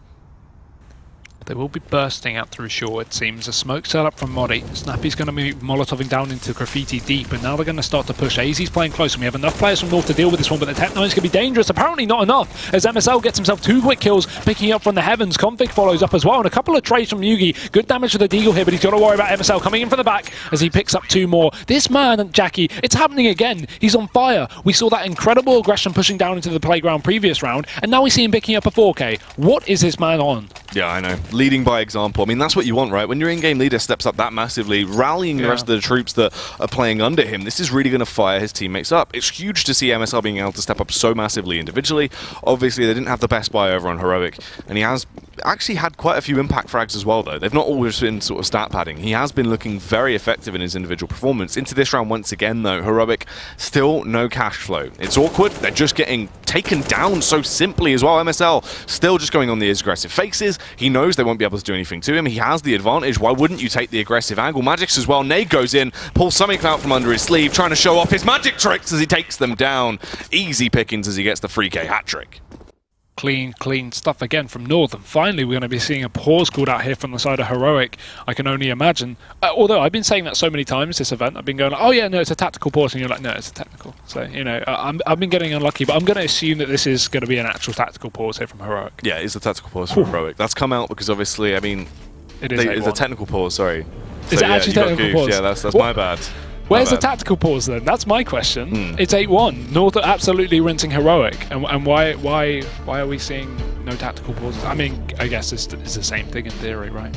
Speaker 2: They will be bursting out through short, it seems. A smoke setup from Modi. Snappy's going to be Molotoving down into Graffiti deep, and now they're going to start to push. AZ's playing close, and we have enough players from North to deal with this one, but the Tech 9's going to be dangerous. Apparently not enough, as MSL gets himself 2 quick kills, picking up from the heavens. Config follows up as well, and a couple of trades from Yugi. Good damage to the Deagle here, but he's got to worry about MSL coming in from the back as he picks up 2 more. This man, Jackie, it's happening again. He's on fire. We saw that incredible aggression pushing down into the playground previous round, and now we see him picking up a 4K. What is this man on?
Speaker 1: Yeah, I know. Leading by example. I mean, that's what you want, right? When your in-game leader steps up that massively, rallying the rest of the troops that are playing under him, this is really going to fire his teammates up. It's huge to see MSL being able to step up so massively individually. Obviously, they didn't have the best buy over on Heroic, and he has actually had quite a few impact frags as well, though. They've not always been sort of stat padding. He has been looking very effective in his individual performance. Into this round once again, though, Heroic, still no cash flow. It's awkward. They're just getting taken down so simply as well. MSL still just going on the aggressive faces. He knows they won't be able to do anything to him. He has the advantage. Why wouldn't you take the aggressive angle? Magic's as well. Nade goes in, pulls something out from under his sleeve, trying to show off his magic tricks as he takes them down. Easy pickings as he gets the 3K hat-trick.
Speaker 2: Clean stuff again from North, and finally we're going to be seeing a pause called out here from the side of Heroic. I can only imagine. Although I've been saying that so many times this event, I've been going, oh yeah, no, it's a tactical pause, and you're like, no, it's a technical. So, you know, I've been getting unlucky, but I'm going to assume that this is going to be an actual tactical pause here from Heroic.
Speaker 1: Yeah, it's a tactical pause from Heroic. That's come out because obviously, I mean, it's a technical pause, sorry.
Speaker 2: Is it actually technical pause?
Speaker 1: Yeah, that's my bad.
Speaker 2: Where's the tactical pause then? That's my question. It's 8-1. North are absolutely rinsing Heroic, and why are we seeing no tactical pauses? I mean, I guess it's the same thing in theory, right?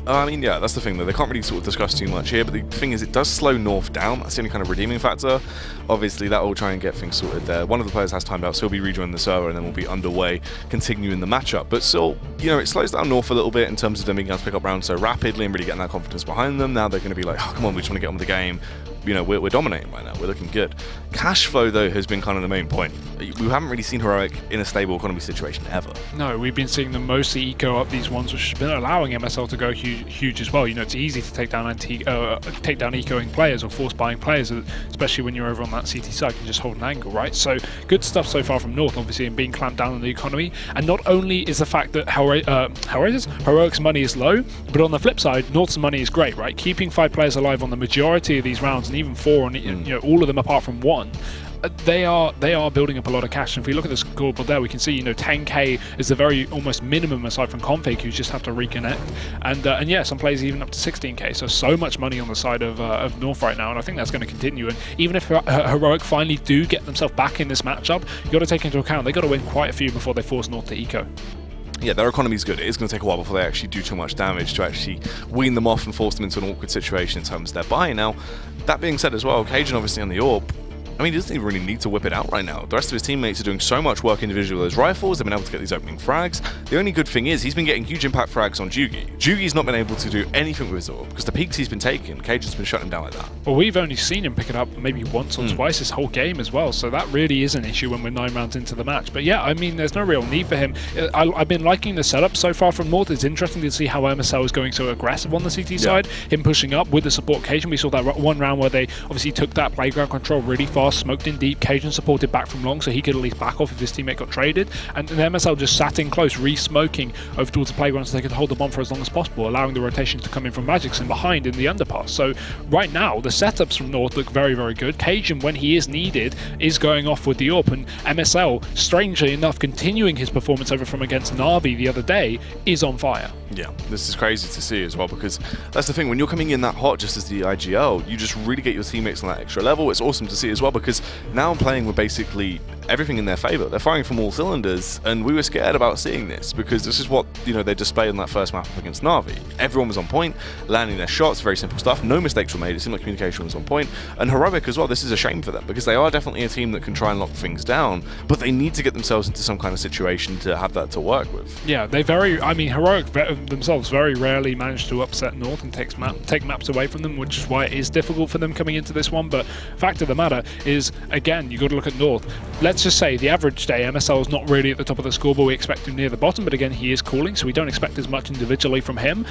Speaker 1: I mean, yeah, that's the thing, though. They can't really sort of discuss too much here, but the thing is, it does slow North down. That's the only kind of redeeming factor. Obviously, that will try and get things sorted there. One of the players has timed out, so he'll be rejoining the server, and then we'll be underway, continuing the matchup. But still, you know, it slows down North a little bit in terms of them being able to pick up rounds so rapidly and really getting that confidence behind them. Now they're going to be like, oh, come on, we just want to get on with the game. You know, we're dominating right now. We're looking good. Cash flow, though, has been kind of the main point. We haven't really seen Heroic in a stable economy situation ever. No,
Speaker 2: we've been seeing them mostly eco up these ones, which has been allowing MSL to go huge as well. You know, it's easy to take down ecoing players or force buying players, especially when you're over on that CT side. You can just hold an angle, right? So good stuff so far from North, obviously, and being clamped down on the economy. And not only is the fact that Heroic's money is low, but on the flip side, North's money is great, right? Keeping 5 players alive on the majority of these rounds, and even 4 on you know, all of them apart from 1. They are building up a lot of cash. And if we look at the scoreboard there, we can see, you know, 10K is the very almost minimum aside from Config, who just have to reconnect, and yeah, some players even up to 16K. So much money on the side of North right now, and I think that's going to continue. And even if Heroic finally do get themselves back in this matchup, you got to take into account they got to win quite a few before they force North to eco.
Speaker 1: Yeah, their economy is good. It is going to take a while before they actually do too much damage to actually wean them off and force them into an awkward situation in terms of their buy. Now, that being said as well, Cajun obviously on the AWP, I mean, he doesn't even really need to whip it out right now. The rest of his teammates are doing so much work individually with those rifles. They've been able to get these opening frags. The only good thing is he's been getting huge impact frags on Jugi. Jugi's not been able to do anything with his AWP because the peaks he's been taking, Cajun's been shutting him down like that.
Speaker 2: Well, we've only seen him pick it up maybe once or twice this whole game as well, so that really is an issue when we're 9 rounds into the match. But yeah, I mean, there's no real need for him. I've been liking the setup so far from North. It's interesting to see how MSL is going so aggressive on the CT side, him pushing up with the support Cajun. We saw that one round where they obviously took that playground control really fast, smoked in deep. Cajun supported back from long, so he could at least back off if his teammate got traded, and MSL just sat in close, re-smoking over towards the playground so they could hold the bomb for as long as possible, allowing the rotation to come in from Magic's and behind in the underpass. So right now, the setups from North look very, very good. Cajun, when he is needed, is going off with the AWP, and MSL, strangely enough, continuing his performance over from against Na'Vi the other day, is on fire.
Speaker 1: Yeah, this is crazy to see as well, because that's the thing, when you're coming in that hot just as the IGL, you just really get your teammates on that extra level. It's awesome to see as well, because now I'm playing with basically everything in their favor. They're firing from all cylinders, and we were scared about seeing this because this is what, you know, they displayed in that first map up against Na'Vi. Everyone was on point, landing their shots, very simple stuff. No mistakes were made. It seemed like communication was on point. And Heroic as well, this is a shame for them because they are definitely a team that can try and lock things down, but they need to get themselves into some kind of situation to have that to work with.
Speaker 2: Yeah, they Heroic themselves very rarely manage to upset North and take maps away from them, which is why it is difficult for them coming into this one. But fact of the matter is, again, you got to look at North. Let's just say the average day, MSL is not really at the top of the scoreboard. We expect him near the bottom, but again, he is calling, so we don't expect as much individually from him.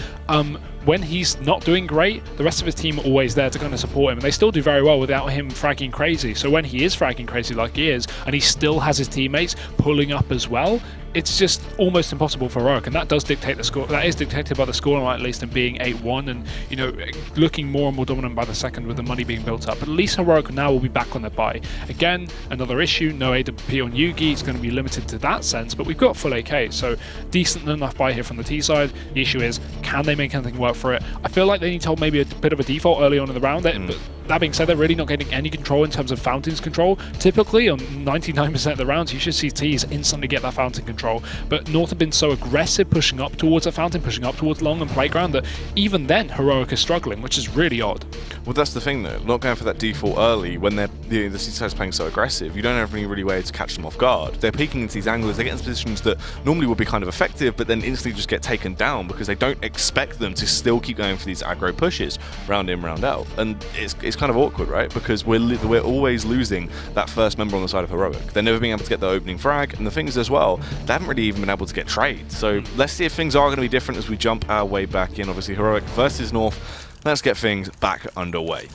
Speaker 2: When he's not doing great, the rest of his team are always there to kind of support him, and they still do very well without him fragging crazy. So when he is fragging crazy like he is, and he still has his teammates pulling up as well, it's just almost impossible for Heroic, and that does dictate the score. That is dictated by the scoreline, at least, and being 8-1, and, you know, looking more and more dominant by the second with the money being built up. But at least Heroic now will be back on their buy. Again, another issue, no AWP on Yugi. It's going to be limited to that sense, but we've got full AK, so decent enough buy here from the T side. The issue is, can they make anything work for it? I feel like they need to hold maybe a bit of a default early on in the round. But that being said, they're really not getting any control in terms of Fountain's control. Typically, on 99% of the rounds, you should see T's instantly get that Fountain control. But North have been so aggressive pushing up towards a Fountain, pushing up towards Long and Playground, that even then, Heroic is struggling, which is really odd.
Speaker 1: Well, that's the thing, though. Not going for that default early when the C side's playing so aggressive. You don't have any really way to catch them off guard. They're peeking into these angles. They get into positions that normally would be kind of effective, but then instantly just get taken down because they don't expect them to still keep going for these aggro pushes, round in, round out. And it's kind of awkward, right? Because we're always losing that first member on the side of Heroic. They're never being able to get the opening frag, and the thing is as well, they haven't really even been able to get trade. So let's see if things are going to be different as we jump our way back in. Obviously, Heroic versus North. Let's get things back underway.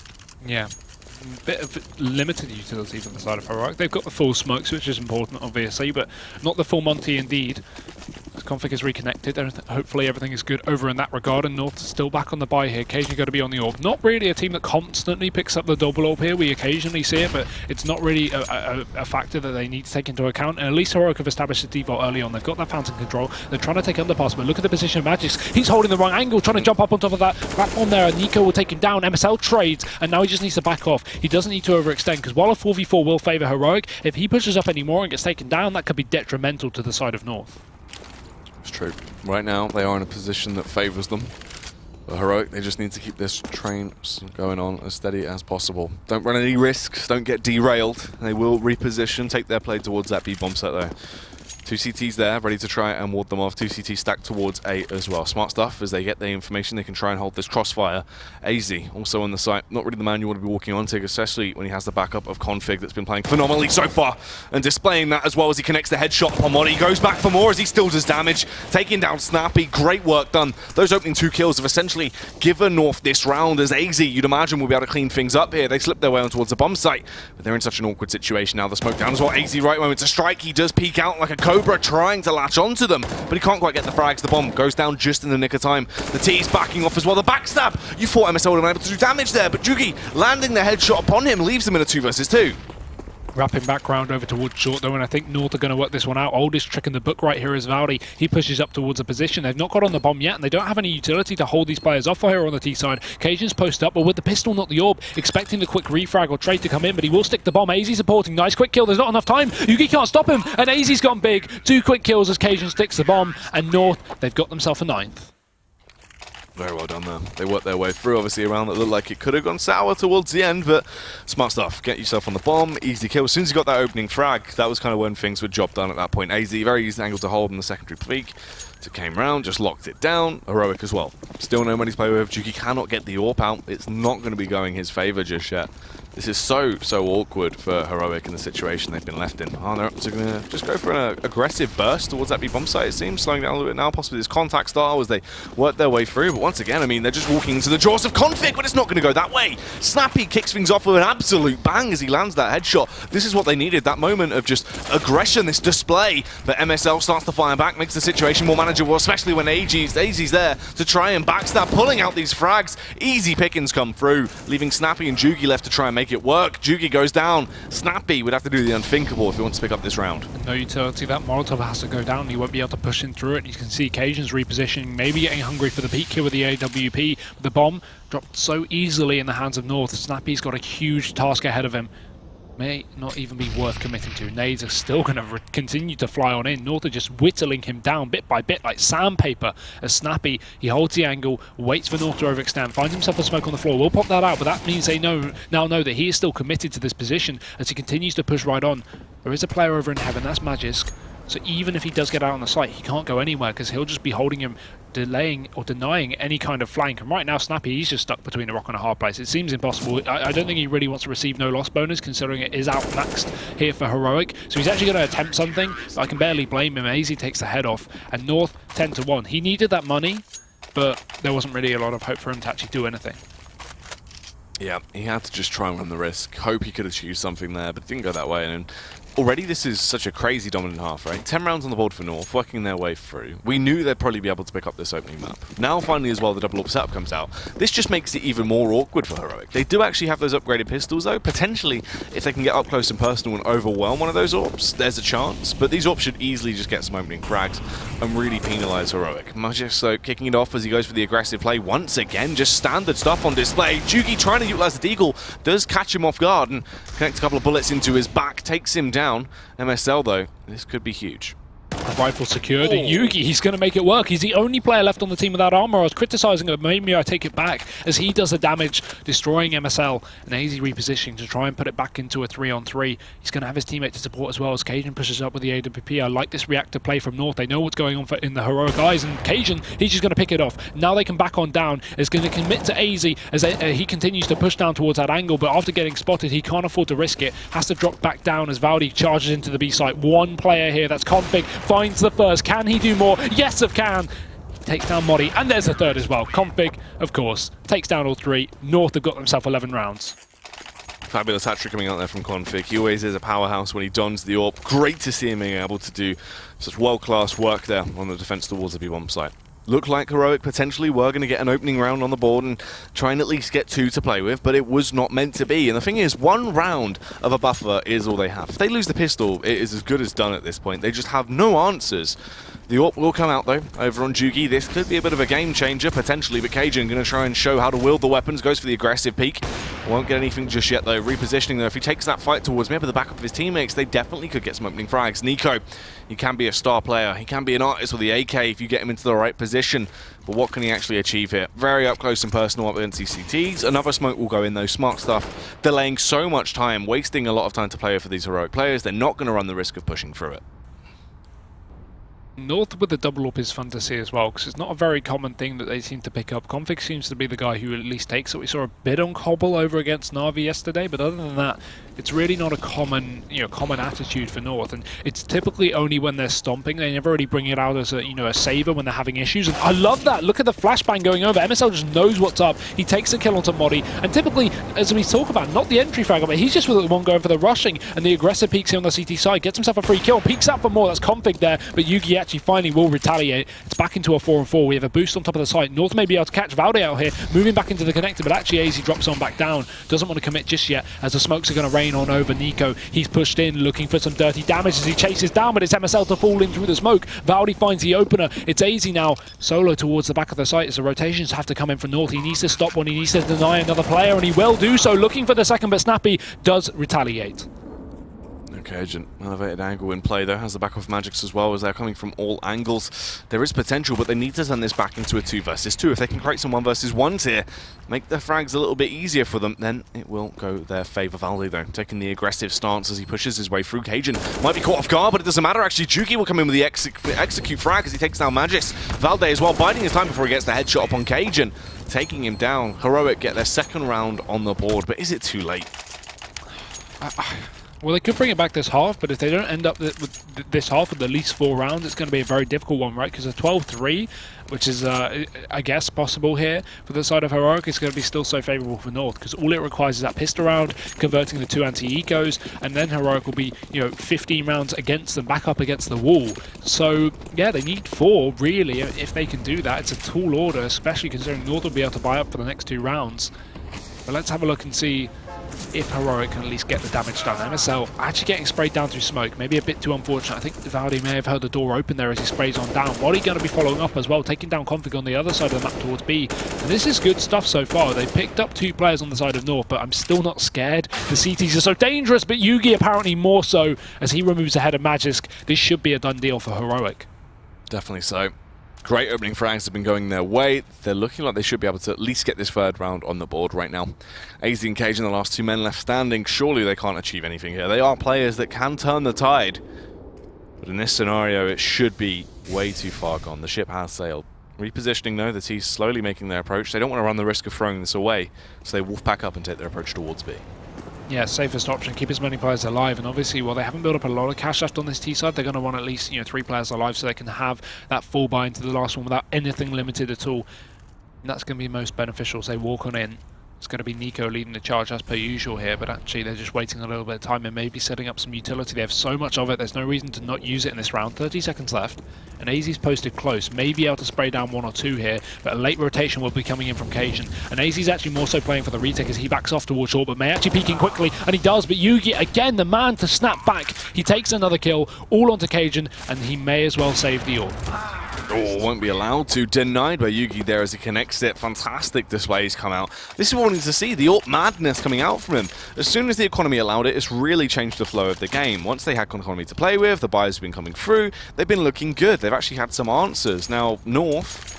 Speaker 2: Yeah. Bit of limited utility from the side of Heroic. They've got the full smokes, which is important, obviously, but not the full Monty indeed. Config is reconnected, and hopefully everything is good over in that regard, and North is still back on the buy here. Occasionally going to be on the orb. Not really a team that constantly picks up the double orb here. We occasionally see it, but it's not really a factor that they need to take into account. And at least Heroic have established a default early on. They've got that Fountain control. They're trying to take underpass, but look at the position of Magix. He's holding the wrong angle, trying to jump up on top of that platform there, and Nico will take him down. MSL trades, and now he just needs to back off. He doesn't need to overextend, because while a 4v4 will favour Heroic, if he pushes up anymore and gets taken down, that could be detrimental to the side of North.
Speaker 1: It's true. Right now, they are in a position that favours them. But Heroic, they just need to keep this train going on as steady as possible. Don't run any risks, don't get derailed. They will reposition, take their play towards that B bomb set there. 2 CTs there, ready to try and ward them off. 2 CTs stacked towards A as well. Smart stuff. As they get the information, they can try and hold this crossfire. AZ also on the site. Not really the man you want to be walking onto, especially when he has the backup of Config that's been playing phenomenally so far. And displaying that as well as he connects the headshot upon Mod. He goes back for more as he still does damage. Taking down Snappy. Great work done. Those opening 2 kills have essentially given North this round, as AZ, you'd imagine, will be able to clean things up here. They slip their way on towards the bomb site, but they're in such an awkward situation now. The smoke down as well. AZ right moment to strike. He does peek out like a Cobra, trying to latch onto them, but he can't quite get the frags. The bomb goes down just in the nick of time. The T's backing off as well. The backstab! You thought MSL would have been able to do damage there, but Jugi landing the headshot upon him leaves them in a 2 versus 2.
Speaker 2: Wrapping back round over towards short though, and I think North are going to work this one out. Oldest trick in the book right here is Valdi. He pushes up towards a position. They've not got on the bomb yet, and they don't have any utility to hold these players off here on the T side. Cajuns post up, but with the pistol, not the orb, expecting the quick refrag or trade to come in, but he will stick the bomb. AZ supporting. Nice quick kill. There's not enough time. Yugi can't stop him, and AZ's gone big. 2 quick kills as Cajun sticks the bomb, and North, they've got themselves a 9th.
Speaker 1: Very well done there. They worked their way through, obviously, a round that looked like it could have gone sour towards the end, but smart stuff. Get yourself on the bomb, easy kill. As soon as you got that opening frag, that was kind of when things were job done at that point. AZ, very easy angle to hold in the secondary peak. So came round, just locked it down. Heroic as well. Still no money to play with. Juki cannot get the AWP out. It's not going to be going his favour just yet. This is so awkward for Heroic in the situation they've been left in. Oh, they're going to just go for an aggressive burst towards that B bomb site, it seems. Slowing down a little bit now, possibly this contact style as they work their way through. But once again, I mean, they're just walking into the jaws of Config, but it's not going to go that way. Snappy kicks things off with an absolute bang as he lands that headshot. This is what they needed, that moment of just aggression, this display. But MSL starts to fire back, makes the situation more manageable, especially when AZ's there to try and backstab, pulling out these frags. Easy pickings come through, leaving Snappy and Jugi left to try and make it work. Jugi goes down. Snappy would have to do the unthinkable if he wants to pick up this round.
Speaker 2: No utility. That Molotov has to go down. He won't be able to push in through it. You can see Cajuns repositioning, maybe getting hungry for the peak here with the AWP. The bomb dropped so easily in the hands of North. Snappy's got a huge task ahead of him. may not even be worth committing to. Nades are still going to continue to fly on in. North are just whittling him down bit by bit like sandpaper. As Snappy, he holds the angle, waits for North to overextend, finds himself a smoke on the floor. We'll pop that out, but that means they now know that he is still committed to this position as he continues to push right on. There is a player over in heaven, that's Magisk. So even if he does get out on the site, he can't go anywhere because he'll just be holding him, delaying or denying any kind of flank. And right now, Snappy, he's just stuck between a rock and a hard place. It seems impossible. I don't think he really wants to receive no loss bonus, considering it is outmaxed here for Heroic. So he's actually going to attempt something. I can barely blame him. AZ takes the head off, and North 10-1. He needed that money, but there wasn't really a lot of hope for him to actually do anything.
Speaker 1: Yeah, he had to just try and run the risk. Hope he could achieve something there, but it didn't go that way. And already this is such a crazy dominant half, right? 10 rounds on the board for North, working their way through. We knew they'd probably be able to pick up this opening map. Now finally as well the double AWP setup comes out. This just makes it even more awkward for Heroic. They do actually have those upgraded pistols though. Potentially, if they can get up close and personal and overwhelm one of those AWPs, there's a chance. But these AWPs should easily just get some opening frags and really penalise Heroic. Magisk so kicking it off as he goes for the aggressive play. Once again, just standard stuff on display. Jugi trying to utilise the deagle, does catch him off guard and connects a couple of bullets into his back, takes him down. MSL though, this could be huge.
Speaker 2: A rifle secured. Yugi, he's going to make it work. He's the only player left on the team without armor. I was criticizing it, but maybe I take it back as he does the damage, destroying MSL. And AZ repositioning to try and put it back into a 3-on-3. He's going to have his teammate to support as well as Cajun pushes up with the AWP. I like this reactor play from North. They know what's going on in the Heroic eyes, and Cajun, he's just going to pick it off. Now they can back on down. It's going to commit to AZ as he continues to push down towards that angle, but after getting spotted, he can't afford to risk it. Has to drop back down as Valdi charges into the B site. One player here, that's Config, finds the first. Can he do more? Yes, it can. Takes down Modi, and there's a third as well. Config, of course, takes down all three. North have got themselves 11 rounds.
Speaker 1: Fabulous hat-trick coming out there from Config. He always is a powerhouse when he dons the AWP. Great to see him being able to do such world-class work there on the defense towards the B1 site. Looked like Heroic potentially were going to get an opening round on the board and try and at least get 2 to play with, but it was not meant to be. And the thing is, 1 round of a buffer is all they have. If they lose the pistol, it is as good as done at this point. They just have no answers. The AWP will come out, though, over on Jugi. This could be a bit of a game changer, potentially, but Cajun going to try and show how to wield the weapons. Goes for the aggressive peek. Won't get anything just yet, though. Repositioning, though. If he takes that fight towards maybe the backup of his teammates, they definitely could get some opening frags. Nico, he can be a star player. He can be an artist with the AK if you get him into the right position. But what can he actually achieve here? Very up close and personal up against CCTs. Another smoke will go in, though. Smart stuff. Delaying so much time, wasting a lot of time to play for these Heroic players. They're not going to run the risk of pushing through it.
Speaker 2: North with the double up is fun to see as well, because it's not a very common thing that they seem to pick up. Config seems to be the guy who at least takes it. We saw a bit on Cobble over against Na'Vi yesterday, but other than that, it's really not a common attitude for North. And it's typically only when they're stomping. They never really bring it out as a saver when they're having issues. And I love that. Look at the flashbang going over. MSL just knows what's up. He takes a kill onto Modi, and typically, as we talk about, not the entry frag, but he's just with the one going for the rushing, and the aggressor peeks here on the CT side, gets himself a free kill, peeks out for more. That's Config there, but Yugi actually finally will retaliate. It's back into a 4-on-4. We have a boost on top of the site. North may be able to catch Valde out here, moving back into the connector, but actually AZ drops on back down. Doesn't want to commit just yet, as the smokes are going to rain on over Nico. He's pushed in, looking for some dirty damage as he chases down, but it's MSL to fall in through the smoke. Valdi finds the opener. It's AZ now, solo towards the back of the site as the rotations have to come in for North. He needs to stop one, he needs to deny another player, and he will do so, looking for the second, but Snappy does retaliate.
Speaker 1: Cajun, elevated angle in play though, has the back of Magics as well, as they're coming from all angles. There is potential, but they need to turn this back into a 2 versus 2. If they can create some 1 versus 1s here, make the frags a little bit easier for them, then it will go their favour. Valde though, taking the aggressive stance as he pushes his way through. Cajun might be caught off guard, but it doesn't matter actually. Juki will come in with the execute frag as he takes down Magis. Valde as well, biding his time before he gets the headshot upon Cajun, taking him down. Heroic get their 2nd round on the board, but is it too late?
Speaker 2: Well, they could bring it back this half, but if they don't end up with this half with at least 4 rounds, it's going to be a very difficult one, right? Because a 12-3, which is, I guess, possible here for the side of Heroic, is going to be still so favourable for North, because all it requires is that pistol round, converting the 2 anti-ecos, and then Heroic will be, 15 rounds against them, back up against the wall. So, yeah, they need 4, really. If they can do that, it's a tall order, especially considering North will be able to buy up for the next 2 rounds. But let's have a look and see if Heroic can at least get the damage done. MSL actually getting sprayed down through smoke, maybe a bit too unfortunate. I think Valdi may have heard the door open there as he sprays on down. Body going to be following up as well, taking down Config on the other side of the map towards B. And this is good stuff so far. They've picked up 2 players on the side of North, but I'm still not scared. The CTs are so dangerous, but Yugi apparently more so as he removes the head of Magisk. This should be a done deal for Heroic.
Speaker 1: Definitely so. Great opening frags have been going their way. They're looking like they should be able to at least get this 3rd round on the board right now. AZ and Cage and the last 2 men left standing. Surely they can't achieve anything here. They are players that can turn the tide. But in this scenario, it should be way too far gone. The ship has sailed. Repositioning though, the T's slowly making their approach. They don't want to run the risk of throwing this away, so they wolf pack up and take their approach towards B.
Speaker 2: Yeah, safest option, keep as many players alive, and obviously, while they haven't built up a lot of cash left on this T side, they're going to want at least 3 players alive so they can have that full buy into the last one without anything limited at all. And that's going to be most beneficial. Say walk on in. It's going to be Nico leading the charge as per usual here, but actually they're just waiting a little bit of time and maybe setting up some utility. They have so much of it, there's no reason to not use it in this round. 30 seconds left, and AZ's posted close. May be able to spray down 1 or 2 here, but a late rotation will be coming in from Cajun. And AZ's actually more so playing for the retake as he backs off towards short, but may actually peek in quickly, and he does, but Yugi, again, the man to snap back. He takes another kill, all onto Cajun, and he may as well save the AWP.
Speaker 1: Oh, won't be allowed to. Denied by Yugi there as he connects it. Fantastic displays come out. This is what we wanted to see, the AWP madness coming out from him. As soon as the economy allowed it, it's really changed the flow of the game. Once they had economy to play with, the buyers have been coming through, they've been looking good. They've actually had some answers. Now, North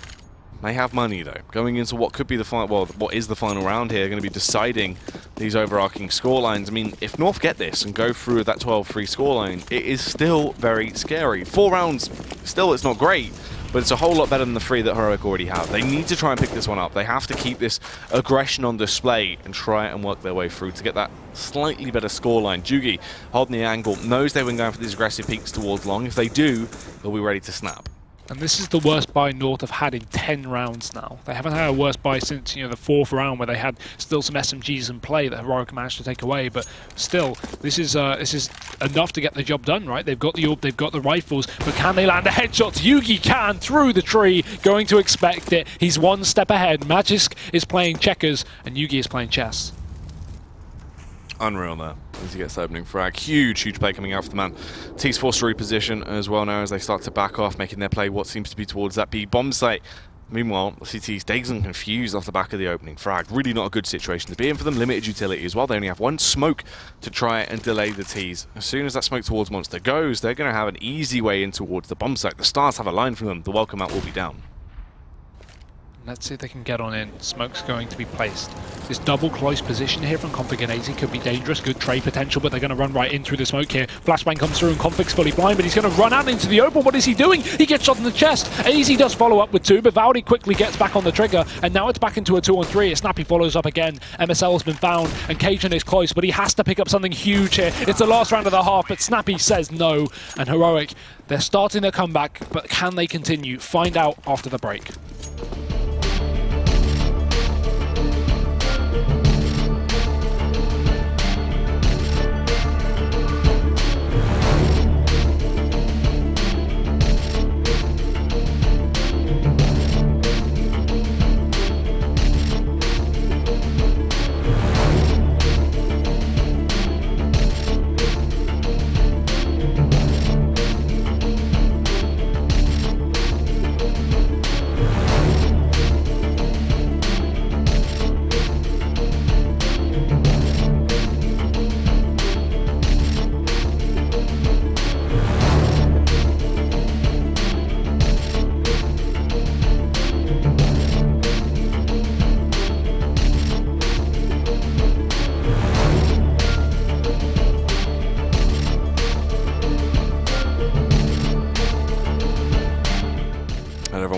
Speaker 1: may have money though. Going into what could be the final, well, what is the final round here, going to be deciding these overarching scorelines. I mean, if North get this and go through with that 12-3 scoreline, it is still very scary. 4 rounds, still it's not great, but it's a whole lot better than the 3 that Heroic already have. They need to try and pick this one up. They have to keep this aggression on display and try and work their way through to get that slightly better scoreline. Jugi holding the angle, knows they've been going for these aggressive peaks towards long. If they do, they'll be ready to snap.
Speaker 2: And this is the worst buy North have had in 10 rounds now. They haven't had a worse buy since the 4th round where they had still some SMGs in play that Heroic managed to take away. But still, this is enough to get the job done, right? They've got the AWP, they've got the rifles, but can they land a headshot? Yugi can through the tree, going to expect it. He's 1 step ahead. Magisk is playing checkers and Yugi is playing chess.
Speaker 1: Unreal there as he gets the opening frag. Huge play coming out for the man. T's forced to reposition as well now as they start to back off, making their play what seems to be towards that B bomb site. Meanwhile, the CT's dazed and confused off the back of the opening frag. Really not a good situation to be in for them. Limited utility as well. They only have 1 smoke to try and delay the T's. As soon as that smoke towards Monster goes, they're going to have an easy way in towards the bomb site. The Stars have a line from them. The welcome out will be down.
Speaker 2: Let's see if they can get on in. Smoke's going to be placed. This double close position here from Config and AZ could be dangerous. Good trade potential, but they're going to run right in through the smoke here. Flashbang comes through and Config's fully blind, but he's going to run out into the open. What is he doing? He gets shot in the chest. AZ does follow up with 2, but Valdi quickly gets back on the trigger, and now it's back into a 2-on-3. Snappy follows up again. MSL has been found, and Cajun is close, but he has to pick up something huge here. It's the last round of the half, but Snappy says no, and Heroic, they're starting their comeback, but can they continue? Find out after the break.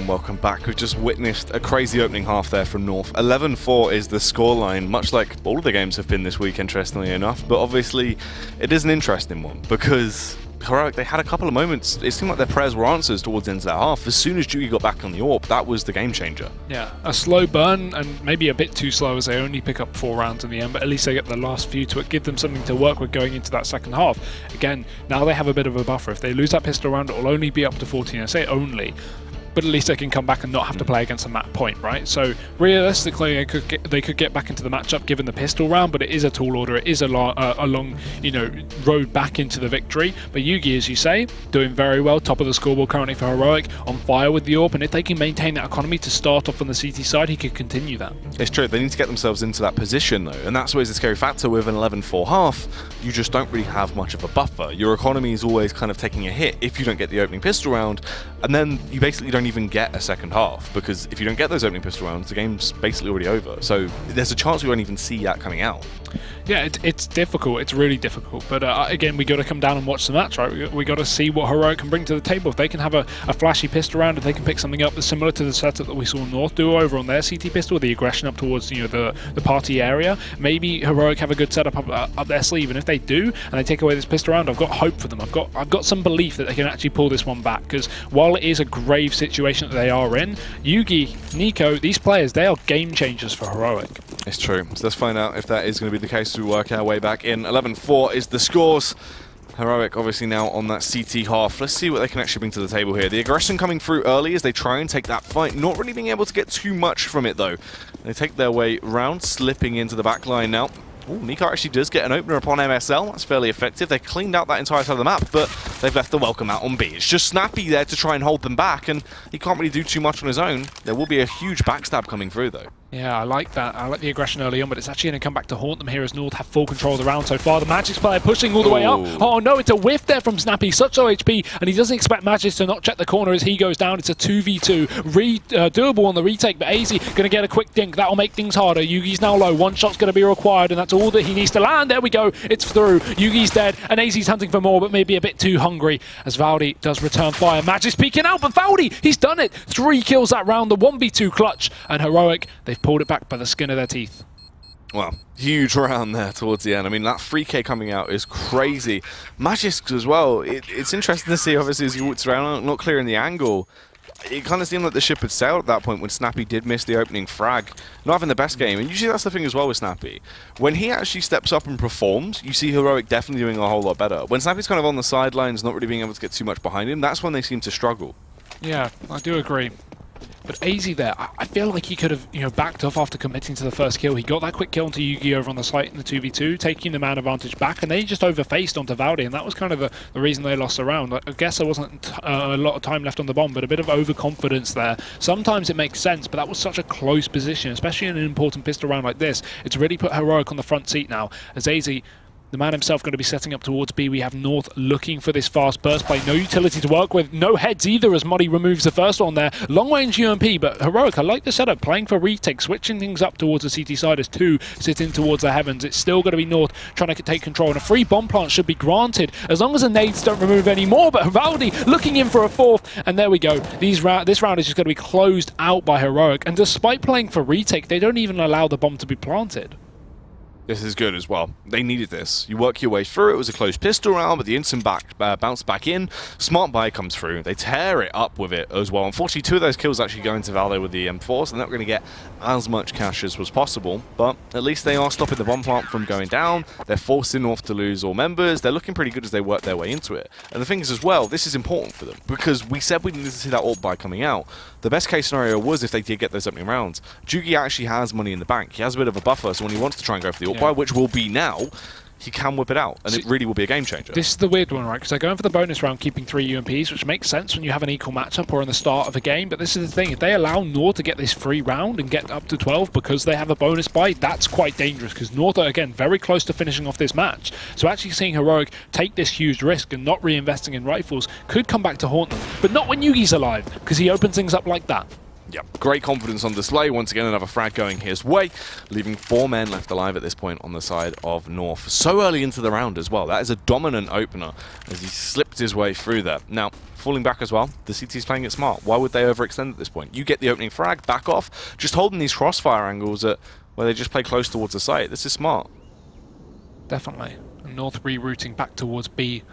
Speaker 1: Welcome back. We've just witnessed a crazy opening half there from North. 11-4 is the scoreline, much like all of the games have been this week, interestingly enough. But obviously, it is an interesting one because Heroic, they had a couple of moments. It seemed like their prayers were answers towards the end of that half. As soon as Jugi got back on the AWP, that was the game changer. Yeah,
Speaker 2: a slow burn and maybe a bit too slow as they only pick up 4 rounds in the end, but at least they get the last few to give them something to work with going into that second half. Again, now they have a bit of a buffer. If they lose that pistol round, it will only be up to 14. I say only. but at least they can come back and not have to play against a map point, right? So realistically, they could get back into the matchup given the pistol round, but it is a tall order. It is a long, you know, road back into the victory. But Yugi, as you say, doing very well, top of the scoreboard currently for Heroic, on fire with the AWP, and if they can maintain that economy to start off on the CT side, he could continue that.
Speaker 1: It's true, they need to get themselves into that position though, and that's always the scary factor with an 11-4 half. You just don't really have much of a buffer. Your economy is always kind of taking a hit if you don't get the opening pistol round, and then you basically don't even get a second half, because if you don't get those opening pistol rounds, the game's basically already over. So there's a chance we won't even see that coming out.
Speaker 2: Yeah, it's difficult. It's really difficult. But again, we got to come down and watch the match, right? We got to see what Heroic can bring to the table. If they can have a flashy pistol round, if they can pick something up that's similar to the setup that we saw North do over on their CT pistol, the aggression up towards, you know, the party area, maybe Heroic have a good setup up their sleeve. And if they do, and they take away this pistol round, I've got hope for them. I've got some belief that they can actually pull this one back. Because while it is a grave situation that they are in, Yugi, Nico, these players, they are game changers for Heroic.
Speaker 1: It's true. So let's find out if that is going to be the case as we work our way back in. 11-4 is the scores. Heroic obviously now on that CT half. Let's see what they can actually bring to the table here. The aggression coming through early as they try and take that fight. Not really being able to get too much from it though. They take their way round, slipping into the back line now. Ooh, Nico actually does get an opener upon MSL. That's fairly effective. They cleaned out that entire side of the map, but they've left the welcome out on B. It's just Snappy there to try and hold them back, and he can't really do too much on his own. There will be a huge backstab coming through, though.
Speaker 2: Yeah, I like that. I like the aggression early on, but it's actually going to come back to haunt them here as North have full control of the round so far. The Magic's player pushing all the way up. Oh no, it's a whiff there from Snappy. Such low HP, and he doesn't expect Magic to not check the corner as he goes down. It's a 2v2. Doable on the retake, but AZ going to get a quick dink. That'll make things harder. Yugi's now low. One shot's going to be required, and that's all that he needs to land. There we go. It's through. Yugi's dead, and AZ's hunting for more, but maybe a bit too hungry as Valdi does return fire. Magic's peeking out, but Valdi, he's done it. 3 kills that round, the 1v2 clutch, and Heroic, they've pulled it back by the skin of their teeth.
Speaker 1: Well, huge round there towards the end. I mean, that 3K coming out is crazy. Magisk as well. It's interesting to see, obviously, as he walks around, not clearing the angle. It kind of seemed like the ship had sailed at that point when Snappy did miss the opening frag. Not having the best game. And usually that's the thing as well with Snappy. When he actually steps up and performs, you see Heroic definitely doing a whole lot better. When Snappy's kind of on the sidelines, not really being able to get too much behind him, that's when they seem to struggle.
Speaker 2: Yeah, I do agree. But AZ there, I feel like he could have, you know, backed off after committing to the first kill. He got that quick kill onto Yugi over on the site in the 2v2, taking the man advantage back, and they just overfaced onto Valdi, and that was kind of the reason they lost the round. I guess there wasn't a lot of time left on the bomb, but a bit of overconfidence there. Sometimes it makes sense, but that was such a close position, especially in an important pistol round like this. It's really put Heroic on the front seat now, as AZ, the man himself, going to be setting up towards B. We have North looking for this fast burst play. No utility to work with. No heads either as Muddy removes the first one there. Long range UMP, but Heroic, I like the setup. Playing for retake, switching things up towards the CT side as 2 sit in towards the heavens. It's still going to be North trying to take control. And a free bomb plant should be granted as long as the nades don't remove any more. But Valdi looking in for a 4th. And there we go. This round is just going to be closed out by Heroic. And despite playing for retake, they don't even allow the bomb to be planted.
Speaker 1: This is good as well. They needed this. You work your way through. It was a close pistol round, but the instant bounce back in. Smart buy comes through. They tear it up with it as well. Unfortunately, 2 of those kills actually go into Valde with the M4, so they're not going to get as much cash as was possible. But at least they are stopping the bomb plant from going down. They're forcing North to lose all members. They're looking pretty good as they work their way into it. And the thing is as well, this is important for them because we said we needed to see that ult buy coming out. The best case scenario was if they did get those opening rounds. Jugi actually has money in the bank. He has a bit of a buffer, so when he wants to try and go for the ult buy, which will be now, he can whip it out, and it really will be a game changer.
Speaker 2: This is the weird one, right? Because they're going for the bonus round, keeping 3 UMPs, which makes sense when you have an equal matchup or in the start of a game. But this is the thing, if they allow North to get this free round and get up to 12 because they have a bonus buy, that's quite dangerous, because North are, again, very close to finishing off this match. So actually seeing Heroic take this huge risk and not reinvesting in rifles could come back to haunt them. But not when Yugi's alive, because he opens things up like that.
Speaker 1: Yep, great confidence on display. Once again, another frag going his way, leaving 4 men left alive at this point on the side of North. So early into the round as well. That is a dominant opener as he slipped his way through there. Now, falling back as well, the CT's playing it smart. Why would they overextend at this point? You get the opening frag, back off, just holding these crossfire angles at where they just play close towards the site. This is smart.
Speaker 2: Definitely. And North rerouting back towards B.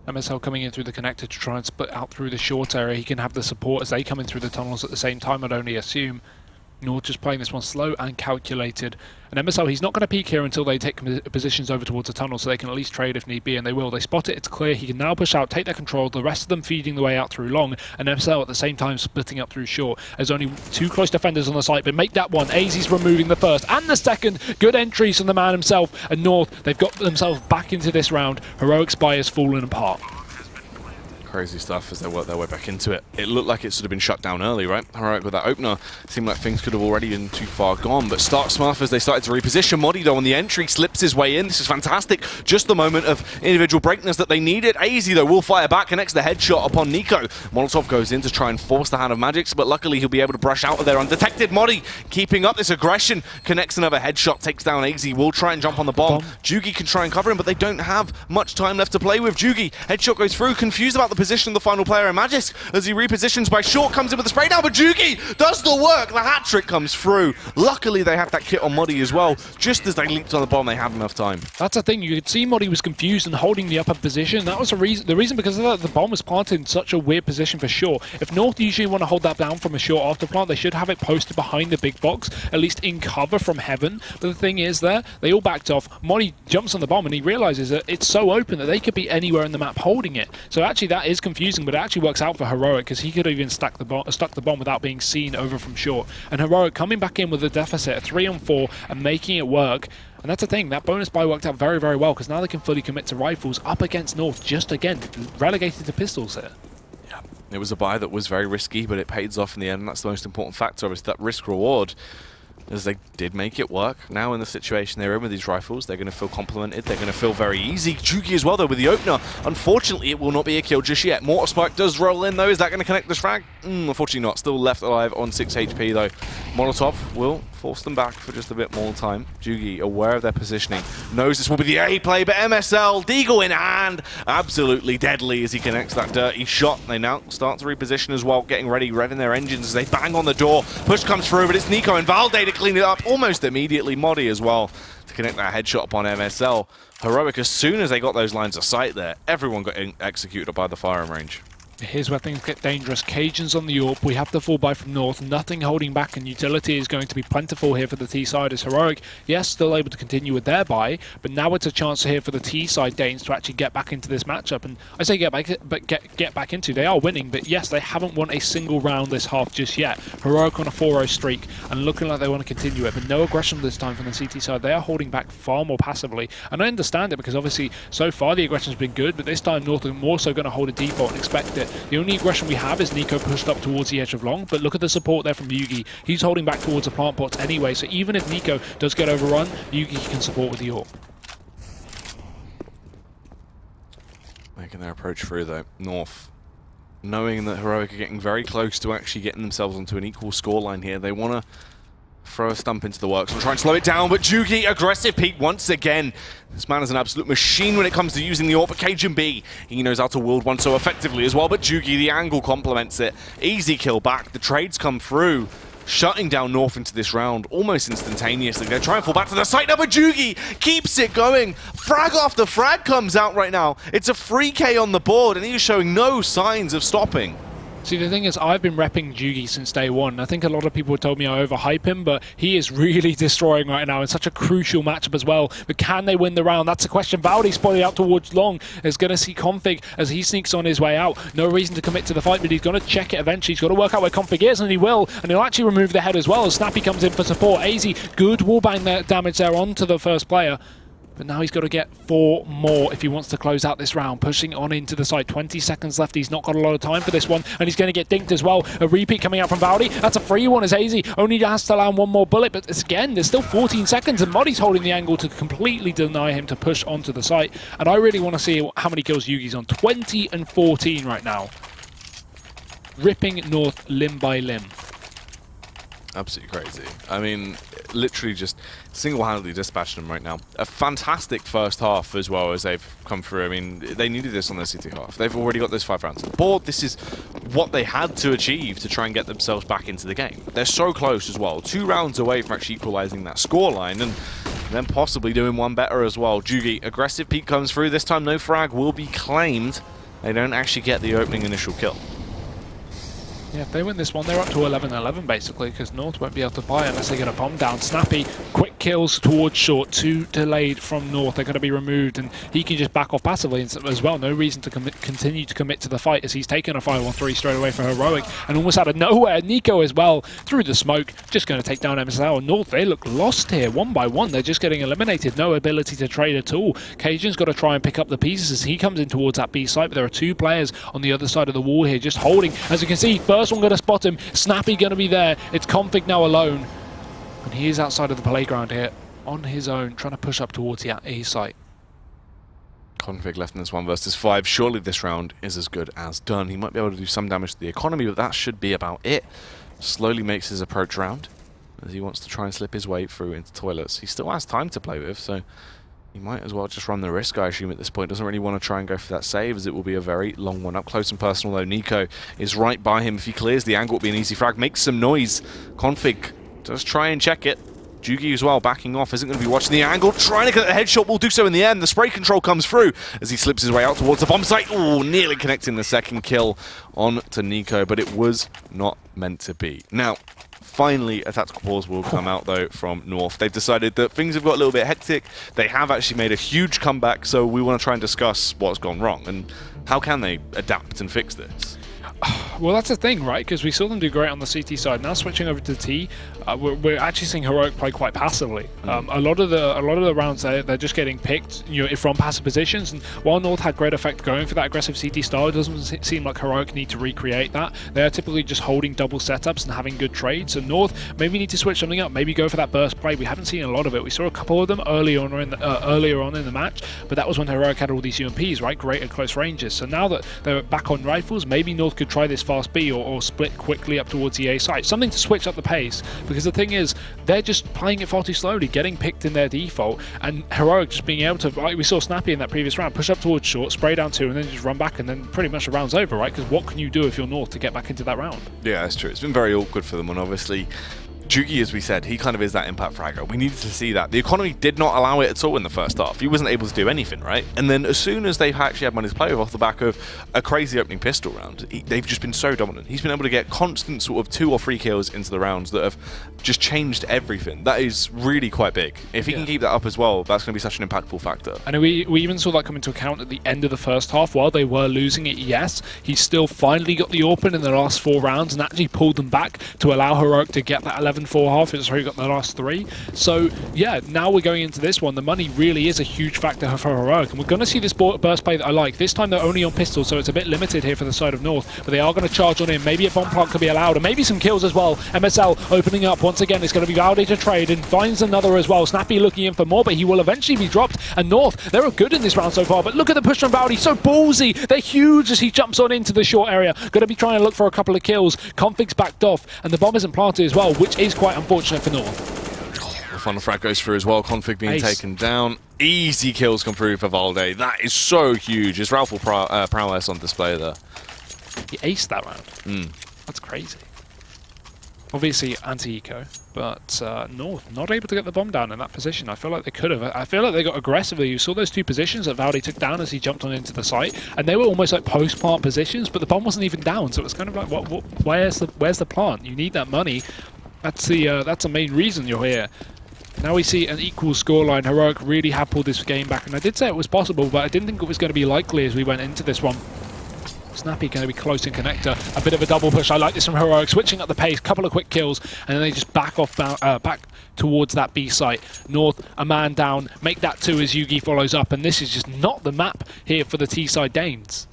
Speaker 2: MSL coming in through the connector to try and split out through the short area. He can have the support as they come in through the tunnels at the same time, I'd only assume. North just playing this one slow and calculated. And MSL, he's not going to peek here until they take positions over towards the tunnel, so they can at least trade if need be, and they will. They spot it, it's clear. He can now push out, take their control, the rest of them feeding the way out through long, and MSL at the same time splitting up through short. There's only 2 close defenders on the site, but make that one. AZ's removing the first and the second. Good entries from the man himself. And North, they've got themselves back into this round. Heroic Spy has fallen apart.
Speaker 1: Crazy stuff as they work their way back into it. It looked like it should have been shut down early, right? Heroic with that opener. Seemed like things could have already been too far gone, but start smart as they started to reposition. Modi, though, on the entry, slips his way in. This is fantastic. Just the moment of individual breakness that they needed. AZ, though, will fire back, connects the headshot upon Nico. Molotov goes in to try and force the hand of Magix, but luckily he'll be able to brush out of there undetected. Modi keeping up this aggression, connects another headshot, takes down AZ, will try and jump on the bomb. Jugi can try and cover him, but they don't have much time left to play with. Jugi, headshot goes through, confused about the position of the final player. Magix, as he repositions by short, comes in with the spray down, but Jugi does the work. The hat trick comes through. Luckily, they had that kit on Modi as well. Just as they leaped on the bomb, they had enough time.
Speaker 2: That's the thing. You could see Modi was confused and holding the upper position. That was the reason because of that, the bomb was planted in such a weird position for sure. If North usually want to hold that down from a short after plant, they should have it posted behind the big box, at least in cover from heaven. But the thing is there, they all backed off. Modi jumps on the bomb and he realizes that it's so open that they could be anywhere in the map holding it. So actually that is confusing, but it actually works out for Heroic because he could have even stuck the bomb without being seen over from short. And Heroic coming back in with a deficit, 3-on-4, and making it work. And that's the thing, that bonus buy worked out very, very well because now they can fully commit to rifles up against North, just again, relegated to pistols here.
Speaker 1: Yeah, it was a buy that was very risky, but it pays off in the end, and that's the most important factor, obviously, that risk-reward. As they did make it work. Now in the situation they're in with these rifles, they're going to feel complimented. They're going to feel very easy. Jugi as well, though, with the opener. Unfortunately, it will not be a kill just yet. Mortar Spike does roll in, though. Is that going to connect this frag? Unfortunately not. Still left alive on 6 HP, though. Molotov will force them back for just a bit more time. Jugi, aware of their positioning, knows this will be the A play, but MSL, Deagle in hand, absolutely deadly as he connects that dirty shot. They now start to reposition as well, getting ready, revving their engines as they bang on the door. Push comes through, but it's Nico and Valde to clean it up almost immediately. Modi as well to connect that headshot upon MSL. Heroic, as soon as they got those lines of sight there, everyone got executed by the firing range.
Speaker 2: Here's where things get dangerous. Cajuns on the AWP. We have the full buy from North. Nothing holding back, and utility is going to be plentiful here for the T-side as Heroic, yes, still able to continue with their buy, but now it's a chance here for the T-side Danes to actually get back into this matchup. And I say get back into. They are winning, but yes, they haven't won a single round this half just yet. Heroic on a 4-0 streak and looking like they want to continue it, but no aggression this time from the CT side. They are holding back far more passively, and I understand it because obviously so far the aggression's been good, but this time North are more so going to hold a default and expect it. The only aggression we have is Nico pushed up towards the edge of long, but look at the support there from Yugi. He's holding back towards the plant pots anyway, so even if Nico does get overrun, Yugi can support with the AWP.
Speaker 1: Making their approach through though, North. Knowing that Heroic are getting very close to actually getting themselves onto an equal scoreline here, they want to throw a stump into the works and try and slow it down, but Jugi, aggressive peak once again. This man is an absolute machine when it comes to using the AWP, but Cajun B, he knows how to wield one so effectively as well, but Jugi, the angle complements it. Easy kill back, the trades come through, shutting down North into this round almost instantaneously. They try and fall back to the site now, but Jugi keeps it going. Frag after frag comes out right now. It's a 3K on the board, and he is showing no signs of stopping.
Speaker 2: See, the thing is, I've been repping Jugi since day one. I think a lot of people told me I overhype him, but he is really destroying right now in such a crucial matchup as well. But can they win the round? That's the question. Valdi spotted out towards long. Is going to see Config as he sneaks on his way out. No reason to commit to the fight, but he's going to check it eventually. He's got to work out where Config is, and he will. And he'll actually remove the head as well as Snappy comes in for support. AZ, good wallbang damage there onto the first player. But now he's got to get 4 more if he wants to close out this round. Pushing on into the side. 20 seconds left. He's not got a lot of time for this one. And he's going to get dinked as well. A repeat coming out from Valdi. That's a free one as AZ only has to land 1 more bullet. But again, there's still 14 seconds. And Modi's holding the angle to completely deny him to push onto the site. And I really want to see how many kills Yugi's on. 20 and 14 right now. Ripping North limb by limb.
Speaker 1: Absolutely crazy. I mean, literally just single-handedly dispatching them right now. A fantastic first half as well as they've come through. I mean, they needed this on their city half. They've already got those 5 rounds on the board. This is what they had to achieve to try and get themselves back into the game. They're so close as well. 2 rounds away from actually equalizing that scoreline and then possibly doing one better as well. Jugi, aggressive peek comes through. This time no frag will be claimed. They don't actually get the opening initial kill.
Speaker 2: Yeah, if they win this one, they're up to 11-11 basically, because North won't be able to buy unless they get a bomb down. Snappy, quick kills towards short, 2 delayed from North. They're going to be removed, and he can just back off passively as well. No reason to continue to commit to the fight, as he's taken a 5-on-3 straight away for Heroic, and almost out of nowhere, Nico as well, through the smoke, just going to take down MSL. And North, they look lost here, 1 by 1. They're just getting eliminated, no ability to trade at all. Cajun's got to try and pick up the pieces as he comes in towards that B site, but there are 2 players on the other side of the wall here, just holding. As you can see, first one going to spot him, Snappy going to be there. It's Config now alone, and he is outside of the playground here on his own, trying to push up towards the A site.
Speaker 1: Config left in this 1 versus 5. Surely this round is as good as done. He might be able to do some damage to the economy, but that should be about it. Slowly makes his approach round as he wants to try and slip his way through into toilets. He still has time to play with, so he might as well just run the risk, I assume, at this point. Doesn't really want to try and go for that save, as it will be a very long one. Up close and personal, though. Nico is right by him. If he clears the angle, it will be an easy frag. Makes some noise. Config does try and check it. Jugi as well, backing off, isn't going to be watching the angle. Trying to get the headshot, will do so in the end. The spray control comes through as he slips his way out towards the bomb site. Oh, nearly connecting the second kill on to Nico, but it was not meant to be. Now, finally, a tactical pause will come out, though, from North. They've decided that things have got a little bit hectic. They have actually made a huge comeback, so we want to try and discuss what's gone wrong and how can they adapt and fix this.
Speaker 2: Well, that's the thing, right? Because we saw them do great on the CT side. Now switching over to T, we're actually seeing Heroic play quite passively. A lot of the rounds they're just getting picked, from passive positions. And while North had great effect going for that aggressive CT style, it doesn't seem like Heroic need to recreate that. They are typically just holding double setups and having good trades. So North maybe need to switch something up. Maybe go for that burst play. We haven't seen a lot of it. We saw a couple of them earlier on in the match, but that was when Heroic had all these UMPs, right? Great at close ranges. So now that they're back on rifles, maybe North could try this fast B or split quickly up towards the A site. Something to switch up the pace, because the thing is, they're just playing it far too slowly, getting picked in their default, and Heroic just being able to, like we saw Snappy in that previous round, push up towards short, spray down 2, and then just run back, and then pretty much the round's over, right? Because what can you do if you're North to get back into that round? Yeah,
Speaker 1: that's true. It's been very awkward for them, and obviously Jugi, as we said, he kind of is that impact fragger. We needed to see that. The economy did not allow it at all in the first half. He wasn't able to do anything, right? And then as soon as they've actually had money to play with off the back of a crazy opening pistol round, they've just been so dominant. He's been able to get constant sort of 2 or 3 kills into the rounds that have just changed everything. That is really quite big. If he can keep that up as well, that's going to be such an impactful factor.
Speaker 2: And we even saw that come into account at the end of the first half. While they were losing it, yes, he still finally got the open in the last 4 rounds and actually pulled them back to allow Heroic to get that 11-4 half. It's got the last 3. So yeah, now we're going into this one. The money really is a huge factor for Heroic, and we're going to see this burst play that I like. This time they're only on pistols, so it's a bit limited here for the side of North, but they are going to charge on in. Maybe a bomb plant could be allowed, and maybe some kills as well. MSL opening up once again. It's going to be Valde to trade and finds another as well. Snappy looking in for more, but he will eventually be dropped. And North, they're good in this round so far, but look at the push from Valde. So ballsy. They're huge as he jumps on into the short area. Going to be trying to look for a couple of kills. Config's backed off, and the bomb isn't planted as well, which is quite unfortunate for North.
Speaker 1: The final frag goes through as well. Config being taken down. Easy kills come through for Valde. That is so huge. It's Ralph prowess on display there.
Speaker 2: He aced that round. That's crazy. Obviously anti-eco, but North not able to get the bomb down in that position. I feel like they could have. I feel like they got aggressively. You saw those 2 positions that Valde took down as he jumped on into the site, and they were almost like post-plant positions, but the bomb wasn't even down, so it was kind of like, where's the plant? You need that money. That's the main reason you're here. Now we see an equal scoreline. Heroic really have pulled this game back, and I did say it was possible, but I didn't think it was going to be likely as we went into this one. Snappy going to be close in connector. A bit of a double push. I like this from Heroic, switching up the pace, couple of quick kills, and then they just back off back towards that B site. North, a man down, make that 2 as Yugi follows up, and this is just not the map here for the T side Danes.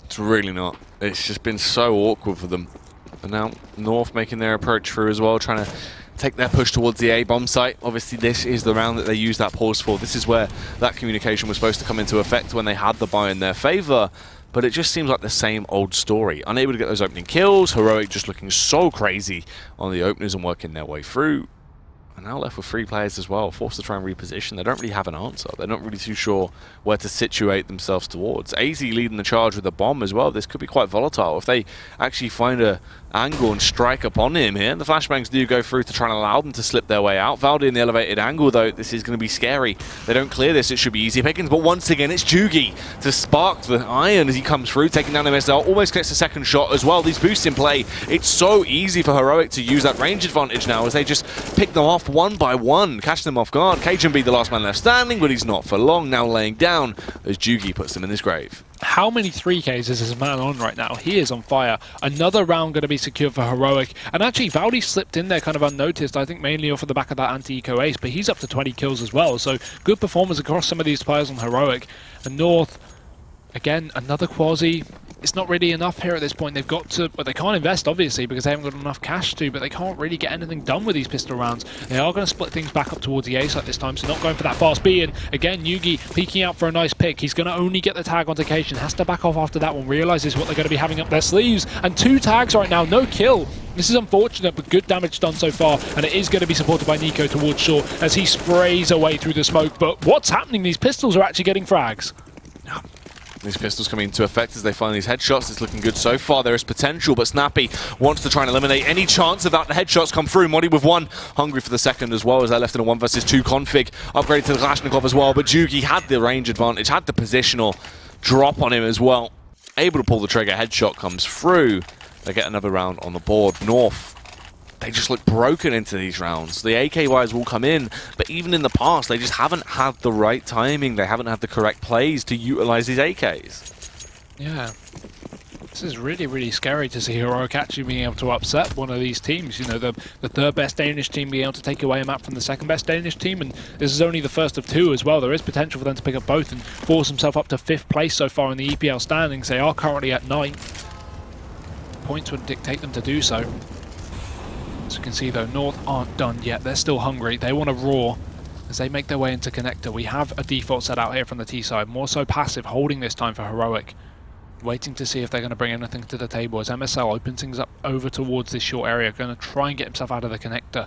Speaker 1: It's really not. It's just been so awkward for them. And now North making their approach through as well, trying to take their push towards the A bomb site. Obviously this is the round that they used that pause for. This is where that communication was supposed to come into effect when they had the buy in their favor. But it just seems like the same old story. Unable to get those opening kills. Heroic just looking so crazy on the openers and working their way through. And now left with 3 players as well, forced to try and reposition. They don't really have an answer. They're not really too sure where to situate themselves towards. AZ leading the charge with a bomb as well. This could be quite volatile. If they actually find a angle and strike upon him here. The flashbangs do go through to try and allow them to slip their way out. Valdi in the elevated angle, though, this is going to be scary. They don't clear this, it should be easy pickings, but once again, it's Jugi to spark the iron as he comes through, taking down MSL, almost gets a second shot as well. These boosts in play, it's so easy for Heroic to use that range advantage now as they just pick them off one by one, catch them off guard. Cajun be the last man left standing, but he's not for long, now laying down as Jugi puts him in his grave.
Speaker 2: How many 3Ks is this man on right now? He is on fire. Another round going to be secured for Heroic. And actually, Valdi slipped in there kind of unnoticed, I think mainly off of the back of that anti-eco ace, but he's up to 20 kills as well. So good performance across some of these players on Heroic. And North, again, another quasi. It's not really enough here at this point. They've got to, but they can't invest, obviously, because they haven't got enough cash to, but they can't really get anything done with these pistol rounds. They are going to split things back up towards the A site this time, so not going for that fast B. And again, Yugi peeking out for a nice pick. He's going to only get the tag on Cajun, has to back off after that one, realizes what they're going to be having up their sleeves. And 2 tags right now, no kill. This is unfortunate, but good damage done so far, and it is going to be supported by Nico towards short as he sprays away through the smoke. But what's happening? These pistols are actually getting frags.
Speaker 1: These pistols coming into effect as they find these headshots. It's looking good so far. There is potential, but Snappy wants to try and eliminate any chance of that. The headshots come through. Modi with 1, hungry for the second as well as they're left in a 1 versus 2 config. Upgraded to the Kalashnikov as well, but Jugi had the range advantage, had the positional drop on him as well. Able to pull the trigger. Headshot comes through. They get another round on the board. North, they just look broken into these rounds. The AKYs will come in, but even in the past, they just haven't had the right timing. They haven't had the correct plays to utilize these AKs.
Speaker 2: Yeah. This is really, really scary to see Heroic actually being able to upset one of these teams. You know, the third best Danish team being able to take away a map from the second best Danish team, and this is only the first of 2 as well. There is potential for them to pick up both and force themselves up to 5th place so far in the EPL standings. They are currently at 9th. Points would dictate them to do so. As you can see though, North aren't done yet. They're still hungry. They want to roar as they make their way into Connector. We have a default set out here from the T side. More so passive, holding this time for Heroic. Waiting to see if they're going to bring anything to the table as MSL opens things up over towards this short area. Going to try and get himself out of the Connector.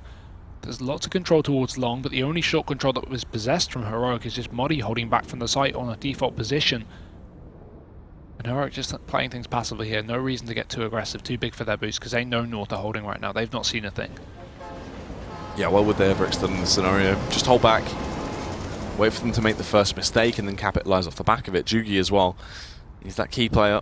Speaker 2: There's lots of control towards long, but the only short control that was possessed from Heroic is just Modi holding back from the site on a default position. And Heroic just playing things passively here. No reason to get too aggressive, too big for their boost, because they know North are holding right now. They've not seen a thing.
Speaker 1: Yeah, well, would they ever extend the scenario? Just hold back, wait for them to make the first mistake, and then capitalize off the back of it. Jugi as well. He's that key player.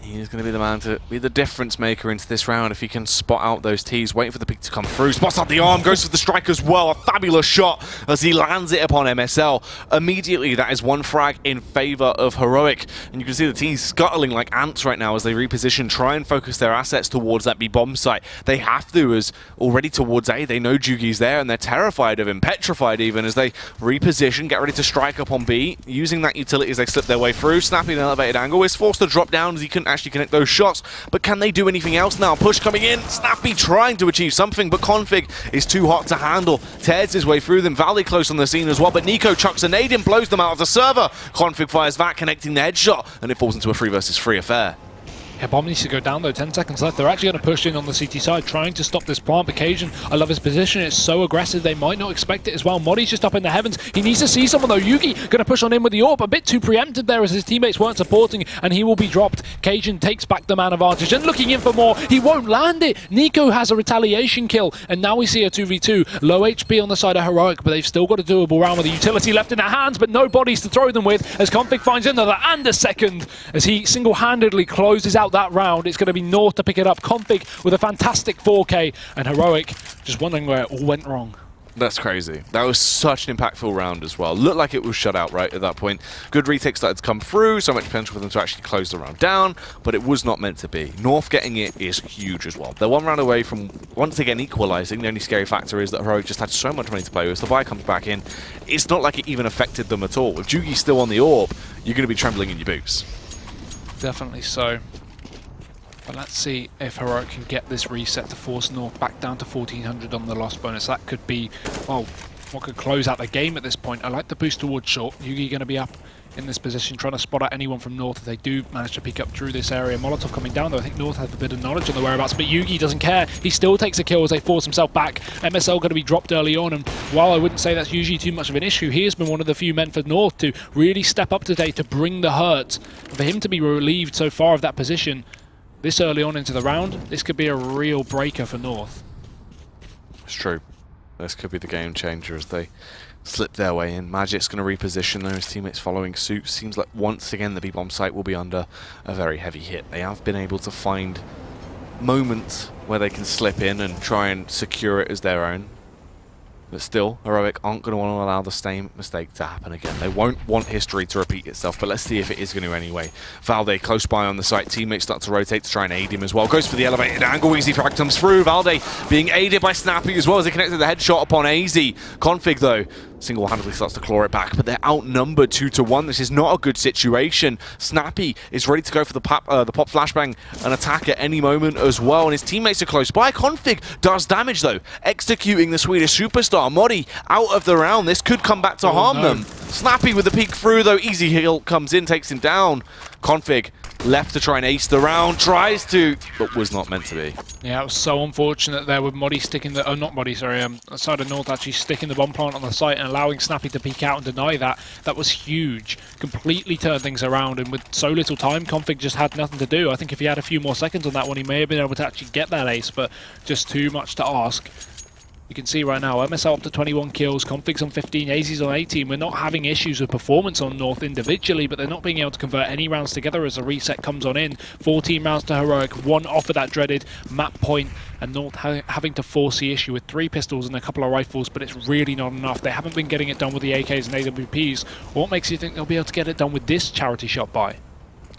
Speaker 1: He's going to be the man to be the difference maker into this round if he can spot out those T's. Waiting for the pick to come through. Spots out the arm, goes for the strike as well. A fabulous shot as he lands it upon MSL. Immediately, that is 1 frag in favor of Heroic. And you can see the team scuttling like ants right now as they reposition, try and focus their assets towards that B bomb site. They have to, as already towards A, they know Jugi's there and they're terrified of him, petrified even, as they reposition, get ready to strike up on B. Using that utility as they slip their way through. Snappy in an elevated angle is forced to drop down as he couldn't actually connect those shots, but can they do anything else now? Push coming in, Snappy trying to achieve something, but Config is too hot to handle. Tears his way through them, Valley close on the scene as well, but Nico chucks a nade and blows them out of the server. Config fires that, connecting the headshot, and it falls into a 3 versus 3 affair.
Speaker 2: Yeah, bomb needs to go down though, 10 seconds left. They're actually going to push in on the CT side, trying to stop this plant. But Cajun, I love his position, it's so aggressive, they might not expect it as well. Modi's just up in the heavens, he needs to see someone though. Yugi going to push on in with the AWP, a bit too preemptive there as his teammates weren't supporting, and he will be dropped. Cajun takes back the man advantage, and looking in for more, he won't land it. Nico has a retaliation kill, and now we see a 2v2. Low HP on the side of Heroic, but they've still got a doable round with the utility left in their hands, but no bodies to throw them with, as Config finds another and a second, as he single-handedly closes out that round. It's going to be North to pick it up. Config with a fantastic 4K, and Heroic just wondering where it all went wrong.
Speaker 1: That's crazy. That was such an impactful round as well. Looked like it was shut out right at that point. Good retake started to come through, so much potential for them to actually close the round down, but it was not meant to be. North getting it is huge as well. They're 1 round away from once again equalizing. The only scary factor is that Heroic just had so much money to play with. So the buy comes back in. It's not like it even affected them at all. If Jugi's still on the AWP, you're going to be trembling in your boots.
Speaker 2: Definitely so. But let's see if Heroic can get this reset to force North back down to 1400 on the loss bonus. That could be, well, what could close out the game at this point. I like the boost towards short. Yugi going to be up in this position, trying to spot out anyone from North if they do manage to peek up through this area. Molotov coming down, though. I think North has a bit of knowledge on the whereabouts, but Yugi doesn't care. He still takes a kill as they force himself back. MSL going to be dropped early on, and while I wouldn't say that's usually too much of an issue, he has been one of the few men for North to really step up today to bring the hurt. For him to be relieved so far of that position, this early on into the round, this could be a real breaker for North.
Speaker 1: It's true. This could be the game changer as they slip their way in. Magic's going to reposition those teammates following suit. Seems like once again the B-bomb site will be under a very heavy hit. They have been able to find moments where they can slip in and try and secure it as their own. But still, Heroic aren't going to want to allow the same mistake to happen again. They won't want history to repeat itself, but let's see if it is going to anyway. Valde close by on the site. Teammates start to rotate to try and aid him as well. Goes for the elevated angle. Easy frag comes through. Valde being aided by Snappy as well as they connected the headshot upon AZ. Config, though, single-handedly starts to claw it back, but they're outnumbered 2-1. This is not a good situation. Snappy is ready to go for the pop flashbang and attack at any moment as well, and his teammates are close by. Config does damage, though, executing the Swedish superstar. Modi out of the round. This could come back to harm them. Snappy with the peek through, though. Easy heal comes in, takes him down. Config left to try and ace the round, tries to, but was not meant to be.
Speaker 2: Yeah, it was so unfortunate there with Modi sticking the, not Modi, sorry, side of North actually sticking the bomb plant on the site and allowing Snappy to peek out and deny that. That was huge. Completely turned things around, and with so little time, Config just had nothing to do. I think if he had a few more seconds on that one, he may have been able to actually get that ace, but just too much to ask. You can see right now, MSL up to 21 kills, Config's on 15, AZ's on 18. We're not having issues with performance on North individually, but they're not being able to convert any rounds together as a reset comes on in. 14 rounds to Heroic, 1 off of that dreaded map point, and North having to force the issue with 3 pistols and a couple of rifles, but it's really not enough. They haven't been getting it done with the AKs and AWPs. What makes you think they'll be able to get it done with this charity shot buy?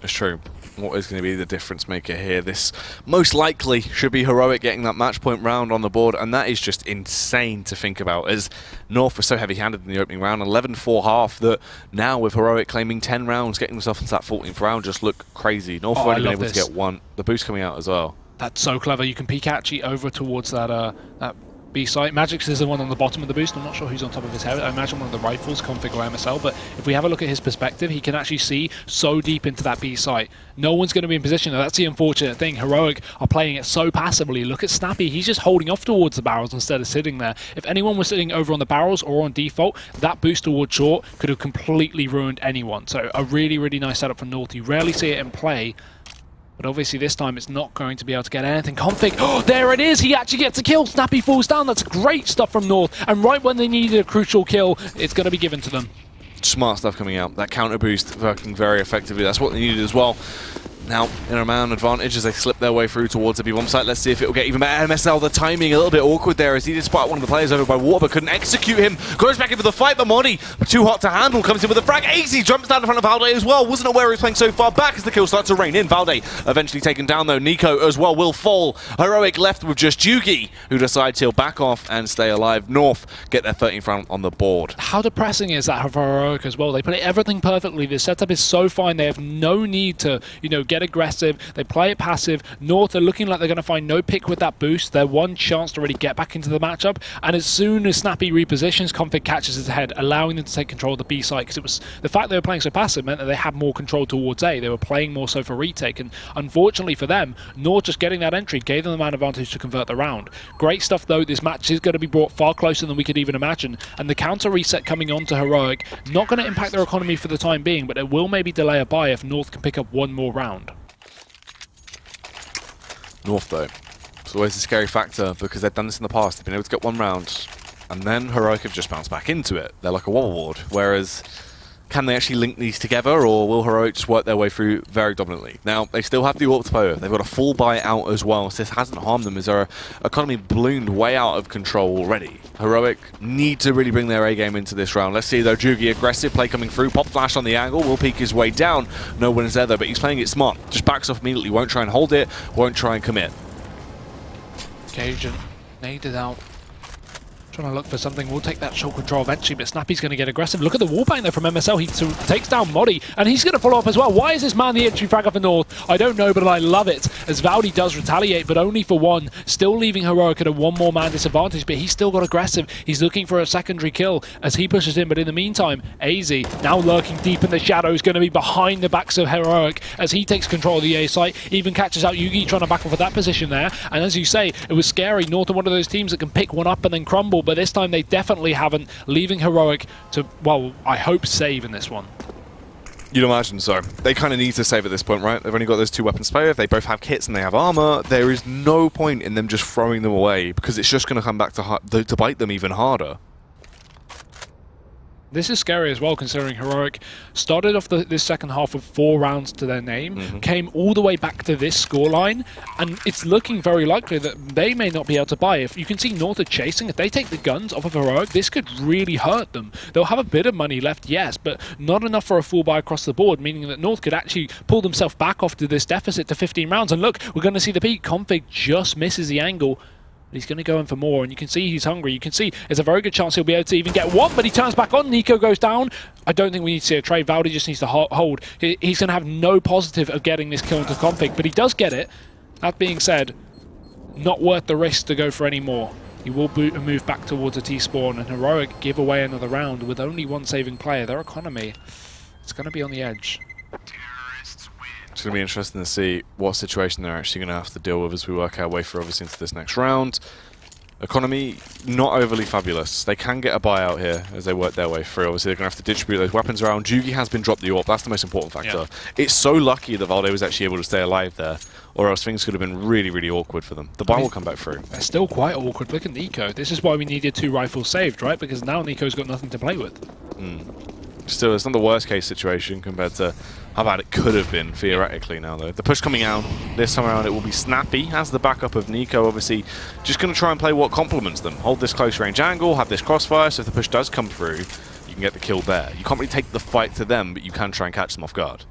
Speaker 1: It's true. What is going to be the difference maker here? This most likely should be Heroic getting that match point round on the board, and that is just insane to think about, as North was so heavy-handed in the opening round, 11-4 half, that now with Heroic claiming 10 rounds, getting themselves into that 14th round just look crazy. North have only been able to get 1. The boost coming out as well. That's
Speaker 2: so clever. You can peek actually over towards that that B site. Magix is the one on the bottom of the boost. I'm not sure who's on top of his head. I imagine one of the rifles, Config or MSL, but if we have a look at his perspective, he can actually see so deep into that B site. No one's going to be in position. That's the unfortunate thing. Heroic are playing it so passively. Look at Snappy. He's just holding off towards the barrels instead of sitting there. If anyone was sitting over on the barrels or on default, that boost towards short could have completely ruined anyone. So a really, really nice setup for North. You rarely see it in play. But obviously this time it's not going to be able to get anything. Config, oh, there it is! He actually gets a kill! Snappy falls down, that's great stuff from North. And right when they needed a crucial kill, it's going to be given to them.
Speaker 1: Smart stuff coming out. That counter boost working very effectively. That's what they needed as well. Now in a man advantage as they slip their way through towards the B-bomb site. Let's see if it will get even better. MSL, the timing a little bit awkward there as he did spot one of the players over by water but couldn't execute him. Goes back in for the fight, but Modi, too hot to handle, comes in with a frag. AZ jumps down in front of Valde as well. Wasn't aware he was playing so far back as the kills start to rain in. Valde eventually taken down though. Nico as well will fall. Heroic left with just Jugi, who decides he'll back off and stay alive. North get their 13th round on the board.
Speaker 2: How depressing is that for Heroic as well? They play everything perfectly. The setup is so fine. They have no need to, get aggressive. They play it passive. North are looking like they're going to find no pick with that boost. Their one chance to really get back into the matchup. And as soon as Snappy repositions, Config catches his head, allowing them to take control of the B site. Because it was the fact they were playing so passive meant that they had more control towards A. They were playing more so for retake. And unfortunately for them, North just getting that entry gave them the man advantage to convert the round. Great stuff though. This match is going to be brought far closer than we could even imagine. And the counter reset coming on to Heroic, not going to impact their economy for the time being, but it will maybe delay a buy if North can pick up one more round.
Speaker 1: North, though, it's always a scary factor because they've done this in the past. They've been able to get 1 round, and then Heroic have just bounced back into it. They're like a wobble whereas can they actually link these together, or will Heroic just work their way through very dominantly? Now, they still have the AWP to play with. They've got a full buy out as well, so this hasn't harmed them as their economy ballooned way out of control already. Heroic need to really bring their A-game into this round. Let's see, though, Jugi aggressive play coming through. Pop flash on the angle, will peek his way down. No one is there, though, but he's playing it smart. Just backs off immediately, won't try and hold it, won't try and commit.
Speaker 2: Cajun, naded out. Trying to look for something. We'll take that short control eventually, but Snappy's going to get aggressive. Look at the wallbang there from MSL. He takes down Modi, and he's going to follow up as well. Why is this man the entry fragger for North? I don't know, but I love it. As Valdi does retaliate, but only for 1. Still leaving Heroic at a 1 more man disadvantage, but he's still got aggressive. He's looking for a secondary kill as he pushes in, but in the meantime, AZ, now lurking deep in the shadows, going to be behind the backs of Heroic as he takes control of the A site. Even catches out Yugi trying to back off of that position there. And as you say, it was scary. North are one of those teams that can pick one up and then crumble, but this time they definitely haven't, leaving Heroic to, well, I hope save in this one.
Speaker 1: You'd imagine so. They kind of need to save at this point, right? They've only got those 2 weapons to play with. They both have kits and they have armor. There is no point in them just throwing them away because it's just going to come back to bite them even harder.
Speaker 2: This is scary as well, considering Heroic started off this second half with 4 rounds to their name, came all the way back to this scoreline, and it's looking very likely that they may not be able to buy. If you can see North are chasing, if they take the guns off of Heroic, this could really hurt them. They'll have a bit of money left, yes, but not enough for a full buy across the board, meaning that North could actually pull themselves back off to this deficit to 15 rounds. And look, we're going to see the peak. Config just misses the angle. He's going to go in for more, and you can see he's hungry. You can see there's a very good chance he'll be able to even get one, but he turns back on. Nico goes down. I don't think we need to see a trade. Valdi just needs to hold. He's going to have no positive of getting this kill into Config, but he does get it. That being said, not worth the risk to go for any more. He will move back towards a T-spawn, and Heroic give away another round with only 1 saving player. Their economy, it's going to be on the edge.
Speaker 1: It's going to be interesting to see what situation they're actually going to have to deal with as we work our way through, obviously, into this next round. Economy, not overly fabulous. They can get a buyout here as they work their way through. Obviously, they're going to have to distribute those weapons around. Jugi has been dropped the AWP. That's the most important factor. Yeah. It's so lucky that Valde was actually able to stay alive there, or else things could have been really, really awkward for them. The buy will come back through.
Speaker 2: They're still quite awkward. Look at Nico. This is why we needed 2 rifles saved, right? Because now Nico's got nothing to play with.
Speaker 1: Still, it's not the worst case situation compared to how bad it could have been, theoretically, now, though. The push coming out, this time around, it will be Snappy, has the backup of Nico, obviously, just going to try and play what complements them. Hold this close range angle, have this crossfire, so if the push does come through, you can get the kill there. You can't really take the fight to them, but you can try and catch them off guard.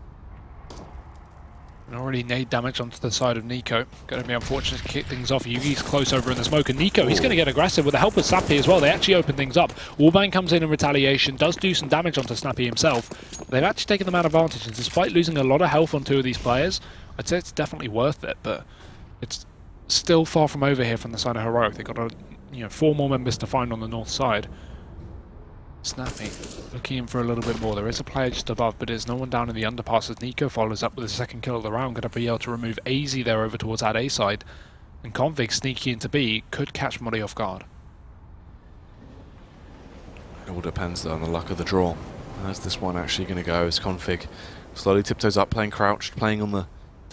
Speaker 2: And already nade damage onto the side of Nico. Going to be unfortunate to kick things off. Yugi's close over in the smoke, and Nico, he's going to get aggressive with the help of Snappy as well. They actually open things up. Wallbang comes in retaliation, does do some damage onto Snappy himself. They've actually taken the man advantage, and despite losing a lot of health on 2 of these players, I'd say it's definitely worth it, but it's still far from over here from the side of Heroic. They've got 4 more members to find on the north side. Snappy looking in for a little bit more. There is a player just above, but there's no one down in the underpass as Nico follows up with his 2nd kill of the round. Going to be able to remove AZ there over towards that A side. And Config sneaky into B could catch Muddy off guard.
Speaker 1: It all depends though on the luck of the draw. How's this one actually going to go? As Config slowly tiptoes up, playing crouched, playing on the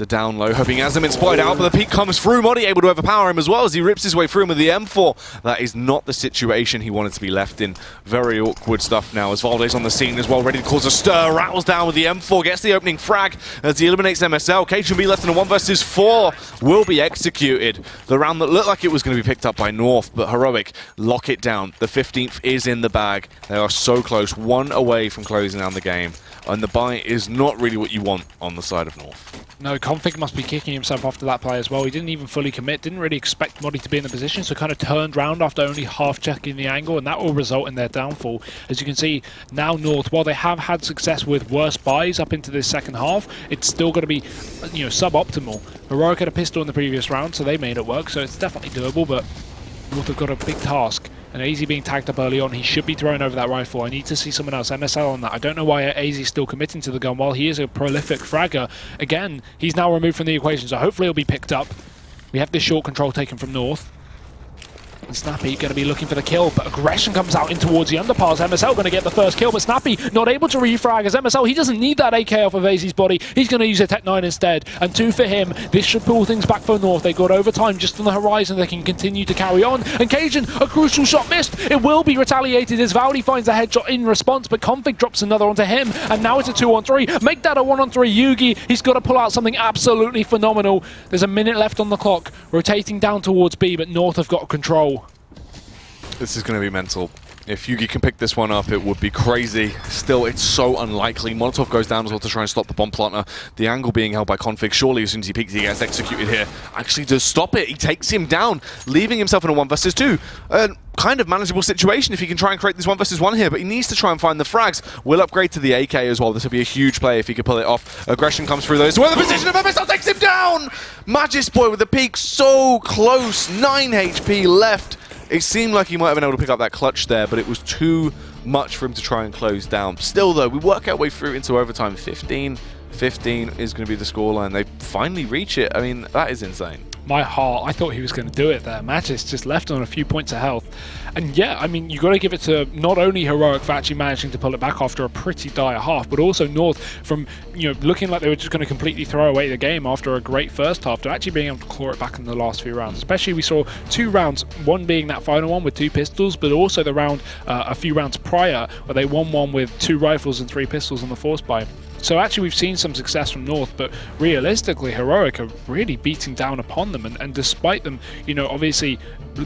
Speaker 1: down low, hoping Azim spotted out, but the peak comes through. Modi able to overpower him as well as he rips his way through him with the M4. That is not the situation he wanted to be left in. Very awkward stuff now as Valde's on the scene as well, ready to cause a stir. Rattles down with the M4, gets the opening frag as he eliminates MSL. KGB left in a 1 versus 4 will be executed. The round that looked like it was going to be picked up by North, but Heroic lock it down. The 15th is in the bag. They are so close, 1 away from closing down the game. And the buy is not really what you want on the side of North.
Speaker 2: No, Config must be kicking himself after that play as well. He didn't even fully commit, didn't really expect Modi to be in the position, so kind of turned round after only half checking the angle, and that will result in their downfall. As you can see, now North, while they have had success with worse buys up into this second half, it's still going to be, suboptimal. Heroic had a pistol in the previous round, so they made it work, so it's definitely doable, but North have got a big task. And AZ being tagged up early on, he should be thrown over that rifle. I need to see someone else. MSL on that. I don't know why AZ is still committing to the gun. While he is a prolific fragger, again, he's now removed from the equation, so hopefully he'll be picked up. We have this short control taken from North. And Snappy going to be looking for the kill, but aggression comes out in towards the underpass. MSL going to get the first kill, but Snappy not able to refrag as MSL. He doesn't need that AK off of AZ's body. He's going to use a Tech 9 instead. And 2 for him. This should pull things back for North. They've got overtime just on the horizon. They can continue to carry on. And Cajun, a crucial shot missed. It will be retaliated as Valdi finds a headshot in response, but Config drops another onto him. And now it's a 2-on-3. Make that a 1-on-3. Yugi, he's got to pull out something absolutely phenomenal. There's a minute left on the clock. Rotating down towards B, but North have got control.
Speaker 1: This is going to be mental. If Yugi can pick this one up, it would be crazy. Still, it's so unlikely. Molotov goes down as well to try and stop the bomb planter. The angle being held by Config. Surely, as soon as he peeks, he gets executed here. Actually does stop it. He takes him down, leaving himself in a 1 versus 2. Kind of manageable situation if he can try and create this 1 versus 1 here, but he needs to try and find the frags. Will upgrade to the AK as well. This would be a huge play if he could pull it off. Aggression comes through those. Well, the position of MSL takes him down! Magisboy with the peak so close. 9 HP left. It seemed like he might have been able to pick up that clutch there, but it was too much for him to try and close down. Still, though, we work our way through into overtime. 15-15 is going to be the scoreline. They finally reach it. I mean, that is insane.
Speaker 2: my heart, I thought he was going to do it there. Matchday just left on a few points of health. And yeah, I mean, you got to give it to not only Heroic for actually managing to pull it back after a pretty dire half, but also North from, you know, looking like they were just going to completely throw away the game after a great first half to actually being able to claw it back in the last few rounds. Especially we saw 2 rounds, one being that final one with 2 pistols, but also the round a few rounds prior where they won one with 2 rifles and 3 pistols on the force buy. So actually we've seen some success from North, but realistically Heroic are really beating down upon them, and despite them, you know, obviously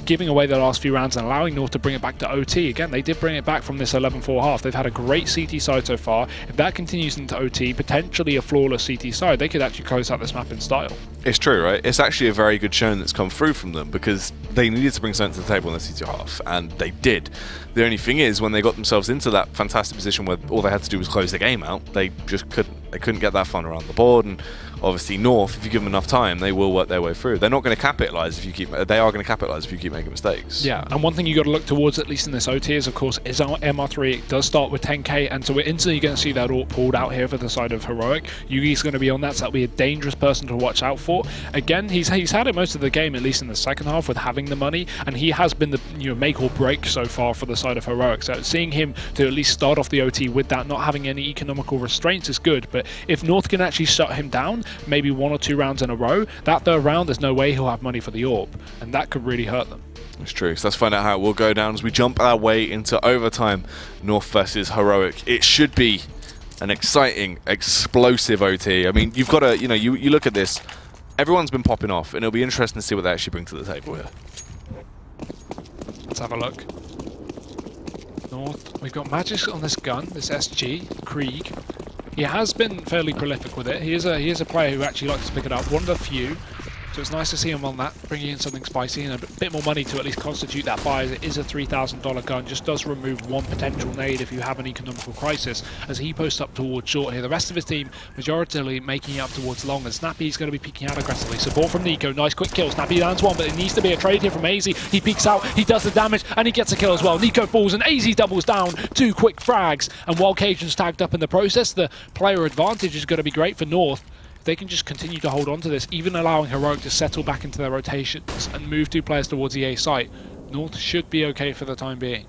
Speaker 2: giving away the last few rounds and allowing North to bring it back to OT, again, they did bring it back from this 11-4 half. They've had a great CT side so far. If that continues into OT, potentially a flawless CT side, they could actually close out this map in style.
Speaker 1: It's true, right? It's actually a very good showing that's come through from them, because they needed to bring something to the table in the CT half, and they did. The only thing is, when they got themselves into that fantastic position where all they had to do was close the game out, they just couldn't. They couldn't get that fun around the board, and obviously North, if you give them enough time, they will work their way through. They're not going to capitalize if you keep. They are going to capitalize if you keep making mistakes.
Speaker 2: Yeah, and one thing you got to look towards, at least in this OT, is of course is our MR3. It does start with 10k, and so we're instantly going to see that AWP pulled out here for the side of Heroic. Yugi's going to be on that, so that'll be a dangerous person to watch out for. Again, he's had it most of the game, at least in the second half, with having the money, and he has been the make or break so far for the side of Heroic. So seeing him to at least start off the OT with that, not having any economical restraints, is good. But if North can actually shut him down, maybe 1 or 2 rounds in a row, that third round, there's no way he'll have money for the AWP, and that could really hurt them.
Speaker 1: It's true. So let's find out how it will go down as we jump our way into overtime. North versus Heroic. It should be an exciting, explosive OT. I mean, you've got to, you look at this. Everyone's been popping off, and it'll be interesting to see what they actually bring to the table here.
Speaker 2: Let's have a look. North, we've got Matchday on this gun, this SG, Krieg. He has been fairly prolific with it. He is a player who actually likes to pick it up, one of the few. So it's nice to see him on that, bringing in something spicy and a bit more money to at least constitute that buy, as it is a $3,000 gun. Just does remove one potential nade if you have an economical crisis, as he posts up towards short here. The rest of his team, majoritarily making it up towards long, and Snappy's going to be peeking out aggressively. Support from Nico, nice quick kill. Snappy lands one, but it needs to be a trade here from AZ. He peeks out, he does the damage, and he gets a kill as well. Nico falls, and AZ doubles down, 2 quick frags. And while Cajun's tagged up in the process, the player advantage is going to be great for North. They can just continue to hold on to this, even allowing Heroic to settle back into their rotations and move 2 players towards the A site. North should be okay for the time being.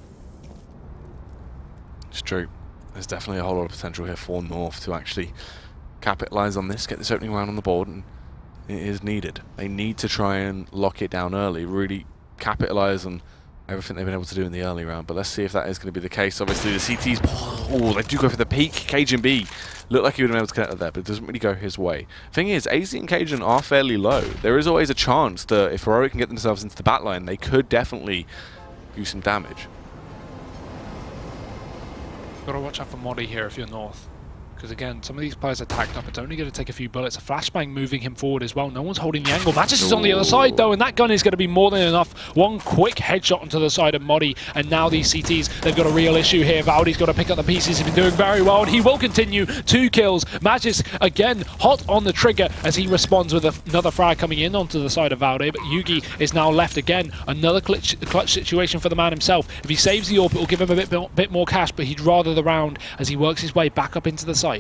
Speaker 1: It's true. There's definitely a whole lot of potential here for North to actually capitalize on this, get this opening round on the board, and it is needed. They need to try and lock it down early, really capitalize on everything they've been able to do in the early round. But let's see if that is going to be the case. Obviously, the CTs, oh, they do go for the peak. Cajun B looked like he would have been able to connect with that, but it doesn't really go his way. Thing is, AZ and Cajun are fairly low. There is always a chance that if Heroic can get themselves into the back line, they could definitely do some damage.
Speaker 2: Got to watch out for Modi here if you're North. Because again, some of these players are tacked up. It's only going to take a few bullets. A flashbang moving him forward as well. No one's holding the angle. Matchday is on the other side though, and that gun is going to be more than enough. One quick headshot onto the side of Modi, and now these CTs, they've got a real issue here. Valdi's got to pick up the pieces. He's been doing very well, and he will continue. 2 kills. Matchday again hot on the trigger as he responds with another frag coming in onto the side of Valde. But Yugi is now left again. Another clutch situation for the man himself. If he saves the AWP, it will give him a bit more cash, but he'd rather the round as he works his way back up into the site.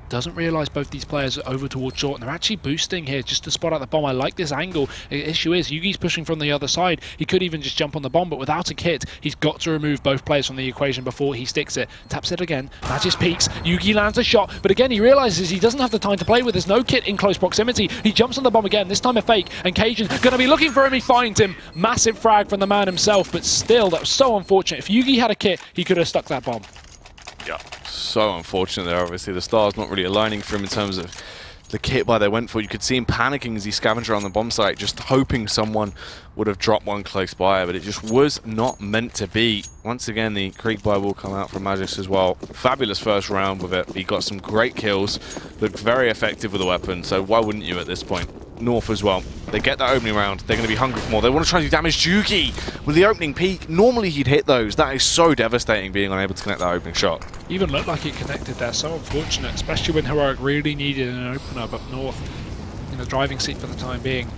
Speaker 2: Doesn't realise both these players are over towards short, and they're actually boosting here just to spot out the bomb. I like this angle. The issue is Yugi's pushing from the other side. He could even just jump on the bomb, but without a kit, he's got to remove both players from the equation before he sticks it. Taps it again. Matchday peeks. Yugi lands a shot, but again he realises he doesn't have the time to play with. There's no kit in close proximity. He jumps on the bomb again, this time a fake, and Cajun going to be looking for him. He finds him. Massive frag from the man himself, but still, that was so unfortunate. If Yugi had a kit, he could have stuck that bomb.
Speaker 1: Yeah, so unfortunate there. Obviously, the stars not really aligning for him in terms of the kit buy they went for. You could see him panicking as he scavenged around the bomb site, just hoping someone would have dropped one close by, but it just was not meant to be. Once again, the Krieg buy will come out from Matchday as well. Fabulous first round with it. He got some great kills, looked very effective with the weapon, so why wouldn't you at this point? North as well. They get that opening round. They're going to be hungry for more. They want to try to do damage. Juki with the opening peak. Normally he'd hit those. That is so devastating, being unable to connect that opening shot.
Speaker 2: Even looked like he connected there. So unfortunate, especially when Heroic really needed an opener. But North in the driving seat for the time being.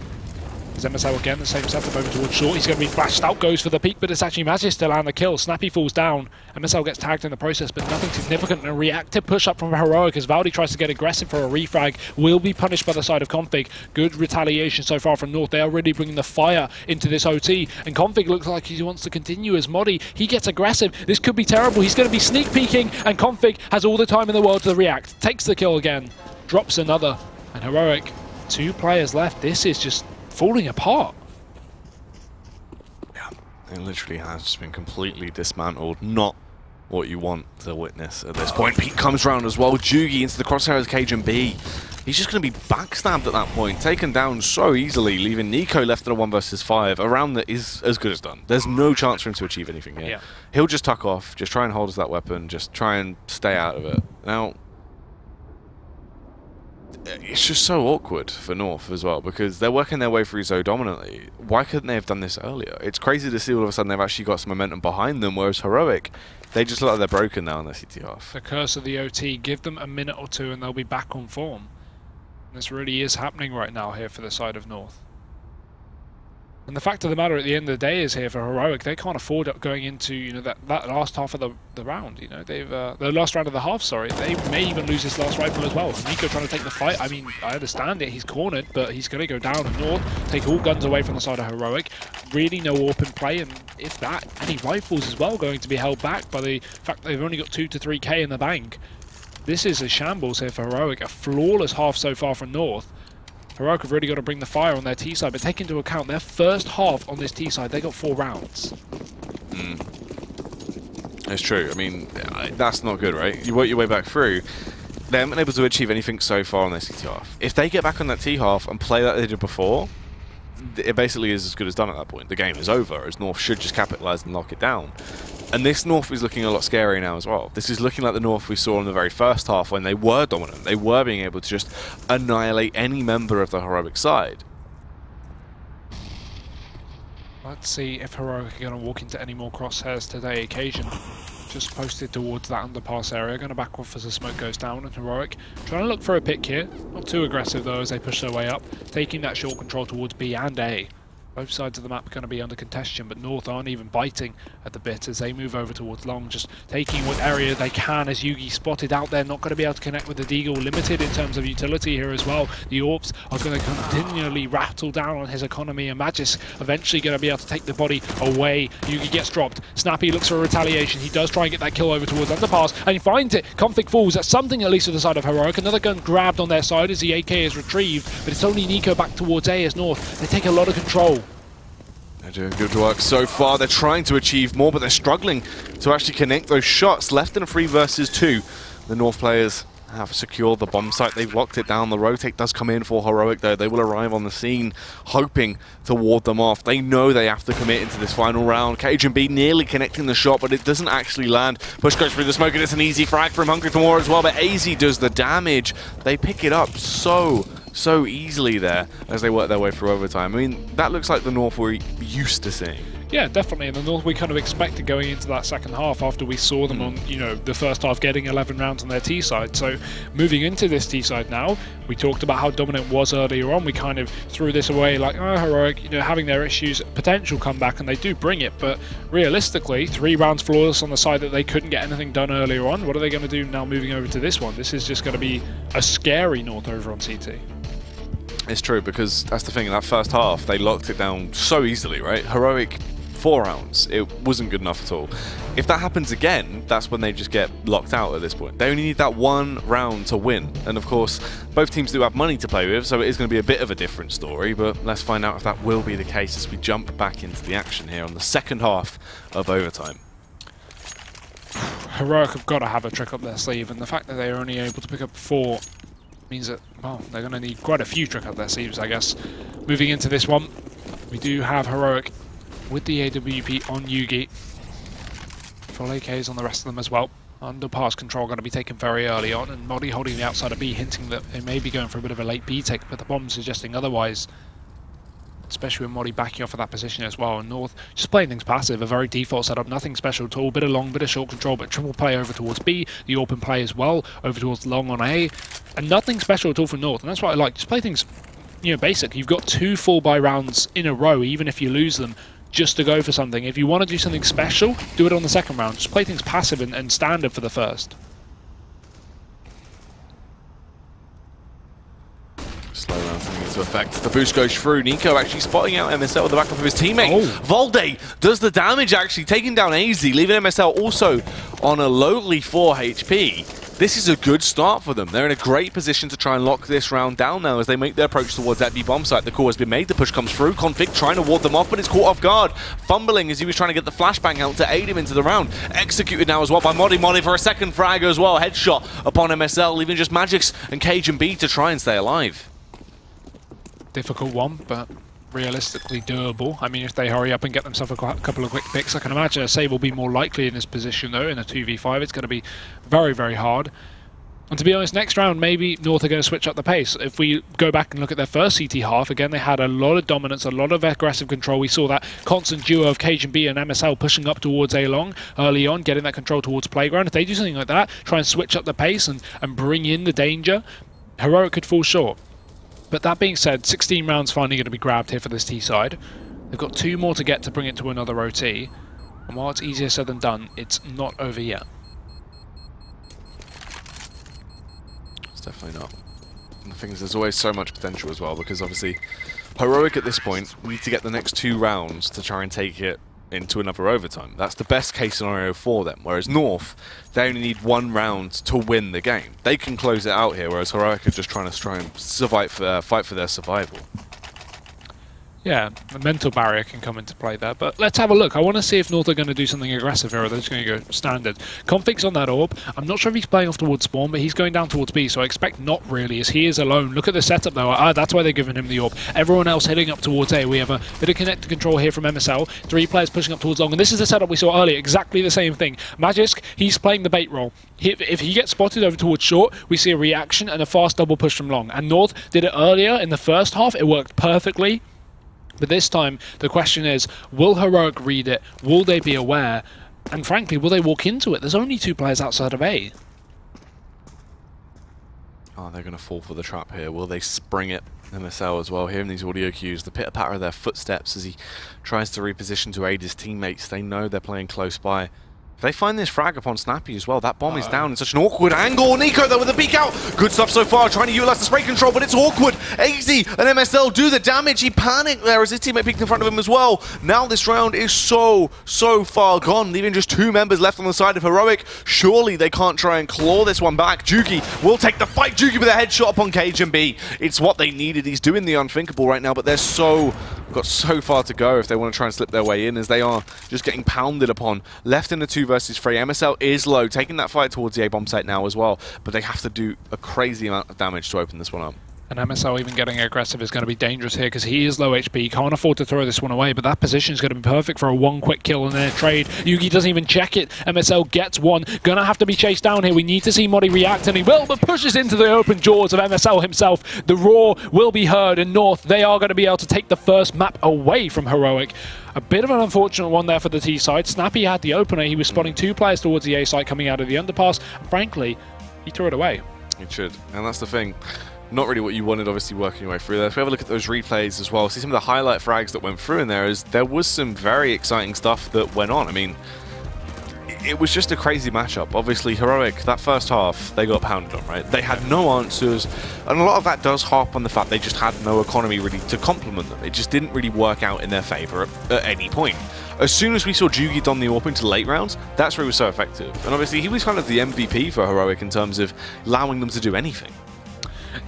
Speaker 2: As MSL again, the same setup over towards short. He's going to be flashed out, goes for the peak, but it's actually Matchday to land the kill. Snappy falls down. MSL gets tagged in the process, but nothing significant. And a reactive push up from Heroic as Valdi tries to get aggressive for a refrag. Will be punished by the side of Config. Good retaliation so far from North. They are really bringing the fire into this OT. And Config looks like he wants to continue as Modi. He gets aggressive. This could be terrible. He's going to be sneak peeking, and Config has all the time in the world to react. Takes the kill again. Drops another. And Heroic, 2 players left. This is just falling apart.
Speaker 1: Yeah, it literally has just been completely dismantled. Not what you want to witness at this point. Pete comes round as well. Jugi into the crosshairs, Cajun B. He's just going to be backstabbed at that point, taken down so easily, leaving Nico left in a 1 versus 5. A round that is as good as done. There's no chance for him to achieve anything here.
Speaker 2: Yeah.
Speaker 1: He'll just tuck off, just try and hold us that weapon, just try and stay out of it. Now, it's just so awkward for North as well, because they're working their way through so dominantly. Why couldn't they have done this earlier? It's crazy to see all of a sudden they've actually got some momentum behind them, whereas Heroic, they just look like they're broken now in their CT half.
Speaker 2: The curse of the OT. Give them a minute or two and they'll be back on form. And this really is happening right now here for the side of North. And the fact of the matter at the end of the day is here for Heroic, they can't afford going into that last half of the round. They've the last round of the half. Sorry, they may even lose this last rifle as well. Nico trying to take the fight. I mean, I understand it. He's cornered, but he's going to go down North, take all guns away from the side of Heroic. Really no open play, and if that, any rifles as well going to be held back by the fact that they've only got 2 to 3k in the bank. This is a shambles here for Heroic. A flawless half so far from North. Heroic have really got to bring the fire on their T side, but take into account their first half on this T side, they got 4 rounds.
Speaker 1: It's true. I mean, that's not good, right? You work your way back through. They haven't been able to achieve anything so far on their CT half. If they get back on that T half and play like they did before, it basically is as good as done at that point. The game is over, as North should just capitalise and lock it down. And this North is looking a lot scarier now as well. This is looking like the North we saw in the very first half when they were dominant. They were being able to just annihilate any member of the Heroic side.
Speaker 2: Let's see if Heroic are going to walk into any more crosshairs today. Occasion just posted towards that underpass area. Going to back off as the smoke goes down. And Heroic trying to look for a pick here. Not too aggressive though as they push their way up. Taking that short control towards B and A. Both sides of the map are going to be under contention, but North aren't even biting at the bit as they move over towards Long, just taking what area they can as Yugi spotted out there, not going to be able to connect with the Deagle, limited in terms of utility here as well. The Orps are going to continually rattle down on his economy, and Magis eventually going to be able to take the body away. Yugi gets dropped. Snappy looks for a retaliation. He does try and get that kill over towards Underpass, and he finds it. Config falls. That's something at least to the side of Heroic. Another gun grabbed on their side as the AK is retrieved, but it's only Nico back towards A as North. They take a lot of control.
Speaker 1: They're doing good work so far. They're trying to achieve more, but they're struggling to actually connect those shots. Left in a 3 versus 2. The North players have secured the bomb site. They've locked it down. The rotate does come in for Heroic, though. They will arrive on the scene, hoping to ward them off. They know they have to commit into this final round. Cajun B nearly connecting the shot, but it doesn't actually land. Push goes through the smoke, and it's an easy frag from Hungry for More as well, but AZ does the damage. They pick it up so easily there as they work their way through overtime. I mean, that looks like the North we're used to seeing.
Speaker 2: Yeah, definitely. And the North we kind of expected going into that second half after we saw them on, the first half getting 11 rounds on their T side. So moving into this T side now, we talked about how dominant was earlier on. We kind of threw this away like, oh, Heroic, having their issues, potential comeback, and they do bring it. But realistically, 3 rounds flawless on the side that they couldn't get anything done earlier on. What are they going to do now moving over to this one? This is just going to be a scary North over on CT.
Speaker 1: It's true, because that's the thing. In that first half, they locked it down so easily, right? Heroic, 4 rounds. It wasn't good enough at all. If that happens again, that's when they just get locked out at this point. They only need that 1 round to win. And of course, both teams do have money to play with, so it is going to be a bit of a different story. But let's find out if that will be the case as we jump back into the action here on the second half of overtime.
Speaker 2: Heroic have got to have a trick up their sleeve, and the fact that they're only able to pick up 4 means that, well, they're going to need quite a few trick up their sleeves, I guess. Moving into this one, we do have Heroic with the AWP on Yugi. Full AKs on the rest of them as well. Underpass control going to be taken very early on, and Modi holding the outside of B, hinting that they may be going for a bit of a late B take, but the bomb suggesting otherwise. Especially with Modi backing off of that position as well. And North just playing things passive, a very default setup, nothing special at all. Bit of long, bit of short control, but triple play over towards B. The open play as well, over towards long on A. And nothing special at all for North, and that's what I like. Just play things you know, basic. You've got 2 full buy rounds in a row, even if you lose them, just to go for something. If you want to do something special, do it on the second round. Just play things passive and standard for the first.
Speaker 1: Slow round coming into effect. The boost goes through. Nico actually spotting out MSL with the backup of his teammate. Valde does the damage, actually taking down AZ, leaving MSL also on a lowly 4 HP. This is a good start for them. They're in a great position to try and lock this round down now as they make their approach towards that B bomb site. The call has been made. The push comes through. Config trying to ward them off, but it's caught off guard. Fumbling as he was trying to get the flashbang out to aid him into the round. Executed now as well by Modi. Modi for a second frag as well. Headshot upon MSL, leaving just Magix and Cage and B to try and stay alive.
Speaker 2: Difficult one, but realistically doable. I mean, if they hurry up and get themselves a couple of quick picks, I can imagine a save will be more likely in this position, though. In a 2v5, it's going to be very, very hard. And to be honest, next round, maybe North are going to switch up the pace. If we go back and look at their first CT half, again, they had a lot of dominance, a lot of aggressive control. We saw that constant duo of Cage and B and MSL pushing up towards A-Long early on, getting that control towards Playground. If they do something like that, try and switch up the pace and bring in the danger, Heroic could fall short. But that being said, 16 rounds finally going to be grabbed here for this T side. They've got 2 more to get to bring it to another OT. And while it's easier said than done, it's not over yet.
Speaker 1: It's definitely not. And the thing is, there's always so much potential as well, because obviously Heroic at this point need to get the next 2 rounds to try and take it into another overtime. That's the best case scenario for them, whereas North, they only need 1 round to win the game. They can close it out here, whereas Heroic are just trying to survive fight for their survival.
Speaker 2: Yeah, the mental barrier can come into play there, but let's have a look. I want to see if North are going to do something aggressive here, or they're just going to go standard. Config's on that orb. I'm not sure if he's playing off towards spawn, but he's going down towards B, so I expect not really, as he is alone. Look at the setup, though. That's why they're giving him the orb. Everyone else heading up towards A. We have a bit of connected control here from MSL. 3 players pushing up towards long, and this is the setup we saw earlier. Exactly the same thing. Magisk, he's playing the bait role. If he gets spotted over towards short, we see a reaction and a fast double push from long. And North did it earlier in the first half. It worked perfectly. But this time, the question is, will Heroic read it? Will they be aware? And frankly, will they walk into it? There's only 2 players outside of A.
Speaker 1: Oh, they're going to fall for the trap here. Will they spring it? MSL as well, hearing these audio cues, the pitter-patter of their footsteps as he tries to reposition to aid his teammates. They know they're playing close by. They find this frag upon Snappy as well. That bomb is down in such an awkward angle. Nico, though, with a peek out. Good stuff so far, trying to utilize the spray control, but it's awkward. AZ and MSL do the damage. He panicked there as his teammate peeked in front of him as well. Now this round is so far gone, leaving just 2 members left on the side of Heroic. Surely they can't try and claw this one back. Juki will take the fight. Juki with a headshot upon Cage and B. It's what they needed. He's doing the unthinkable right now, but they're got so far to go if they want to try and slip their way in, as they are just getting pounded upon. Left in the 2 versus 3. MSL is low, taking that fight towards the A-bomb site now as well, but they have to do a crazy amount of damage to open this one up.
Speaker 2: And MSL even getting aggressive is going to be dangerous here because he is low HP. He can't afford to throw this one away, but that position is going to be perfect for a 1 quick kill and then a trade. Yugi doesn't even check it. MSL gets 1. Going to have to be chased down here. We need to see Modi react, and he will, but pushes into the open jaws of MSL himself. The roar will be heard in North. They are going to be able to take the first map away from Heroic. A bit of an unfortunate one there for the T side. Snappy had the opener. He was spotting 2 players towards the A side coming out of the underpass. Frankly, he threw it away.
Speaker 1: It should, and that's the thing. Not really what you wanted, obviously, working your way through there. If we have a look at those replays as well, see some of the highlight frags that went through in there, is there was some very exciting stuff that went on. I mean, it was just a crazy matchup. Obviously, Heroic, that first half, they got pounded on, right? They had no answers, and a lot of that does harp on the fact they just had no economy really to complement them. It just didn't really work out in their favor at any point. As soon as we saw Jugi don the AWP into late rounds, that's where he was so effective. And obviously, he was kind of the MVP for Heroic in terms of allowing them to do anything.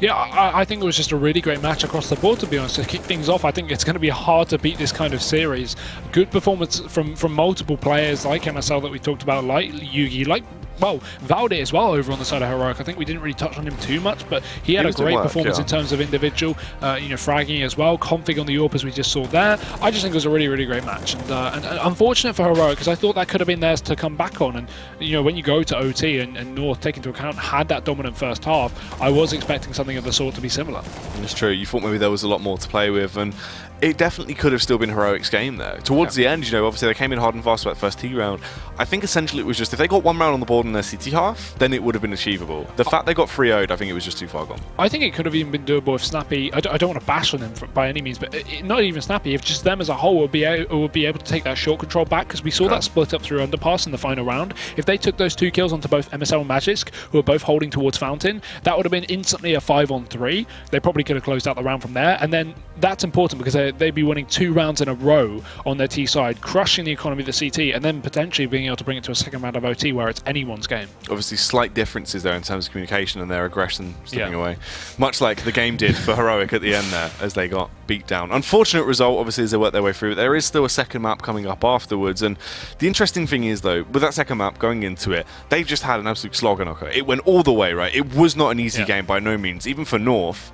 Speaker 2: Yeah, I think it was just a really great match across the board, to be honest. To kick things off, I think it's going to be hard to beat this kind of series. Good performance from multiple players like MSL that we talked about, like Yugi, like, well, Valde as well over on the side of Heroic. I think we didn't really touch on him too much, but he had a great performance in terms of individual, fragging as well. Config on the AWP as we just saw there. I just think it was a really, really great match. And unfortunate for Heroic, because I thought that could have been theirs to come back on. And, when you go to OT and North, take into account, had that dominant first half, I was expecting something of the sort to be similar.
Speaker 1: It's true. You thought maybe there was a lot more to play with, and it definitely could have still been Heroic's game there. Towards the end, obviously they came in hard and fast for that first T round. I think essentially it was just, if they got 1 round on the board holding their CT half, then it would have been achievable. The fact they got 3-0'd, I think it was just too far gone.
Speaker 2: I think it could have even been doable if Snappy, I don't want to bash on them by any means, but not even Snappy, if just them as a whole would be able to take that short control back, because we saw that split up through Underpass in the final round. If they took those 2 kills onto both MSL and Magisk, who are both holding towards Fountain, that would have been instantly a 5-on-3. They probably could have closed out the round from there, and then that's important because they'd be winning 2 rounds in a row on their T side, crushing the economy of the CT, and then potentially being able to bring it to a second round of OT where it's anyone's game. Obviously
Speaker 1: slight differences there in terms of communication and their aggression slipping away. Much like the game did for Heroic at the end there as they got beat down. Unfortunate result, obviously, as they work their way through. There is still a second map coming up afterwards, and the interesting thing is, though, with that second map going into it, they've just had an absolute slog knocker. It went all the way, right? It was not an easy game by no means, even for North.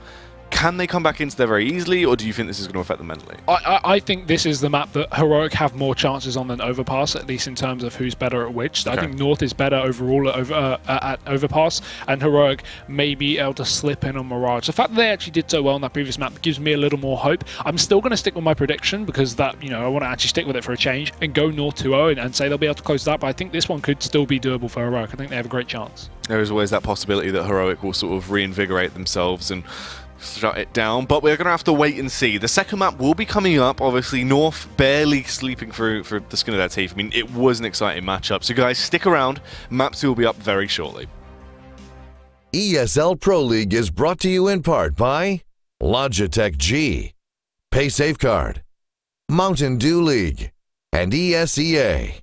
Speaker 1: Can they come back into there very easily, or do you think this is going to affect them mentally?
Speaker 2: I think this is the map that Heroic have more chances on than Overpass, at least in terms of who's better at which. I think North is better overall at Overpass, and Heroic may be able to slip in on Mirage. The fact that they actually did so well in that previous map gives me a little more hope. I'm still going to stick with my prediction because that, I want to actually stick with it for a change and go North 2-0 and say they'll be able to close that, but I think this one could still be doable for Heroic. I think they have a great chance.
Speaker 1: There is always that possibility that Heroic will sort of reinvigorate themselves and shut it down, but we're going to have to wait and see. The second map will be coming up. Obviously, North barely sleeping through for the skin of their teeth. I mean, it was an exciting matchup. So, guys, stick around. Map 2 will be up very shortly.
Speaker 8: ESL Pro League is brought to you in part by Logitech G, Pay Safeguard, Mountain Dew League, and ESEA.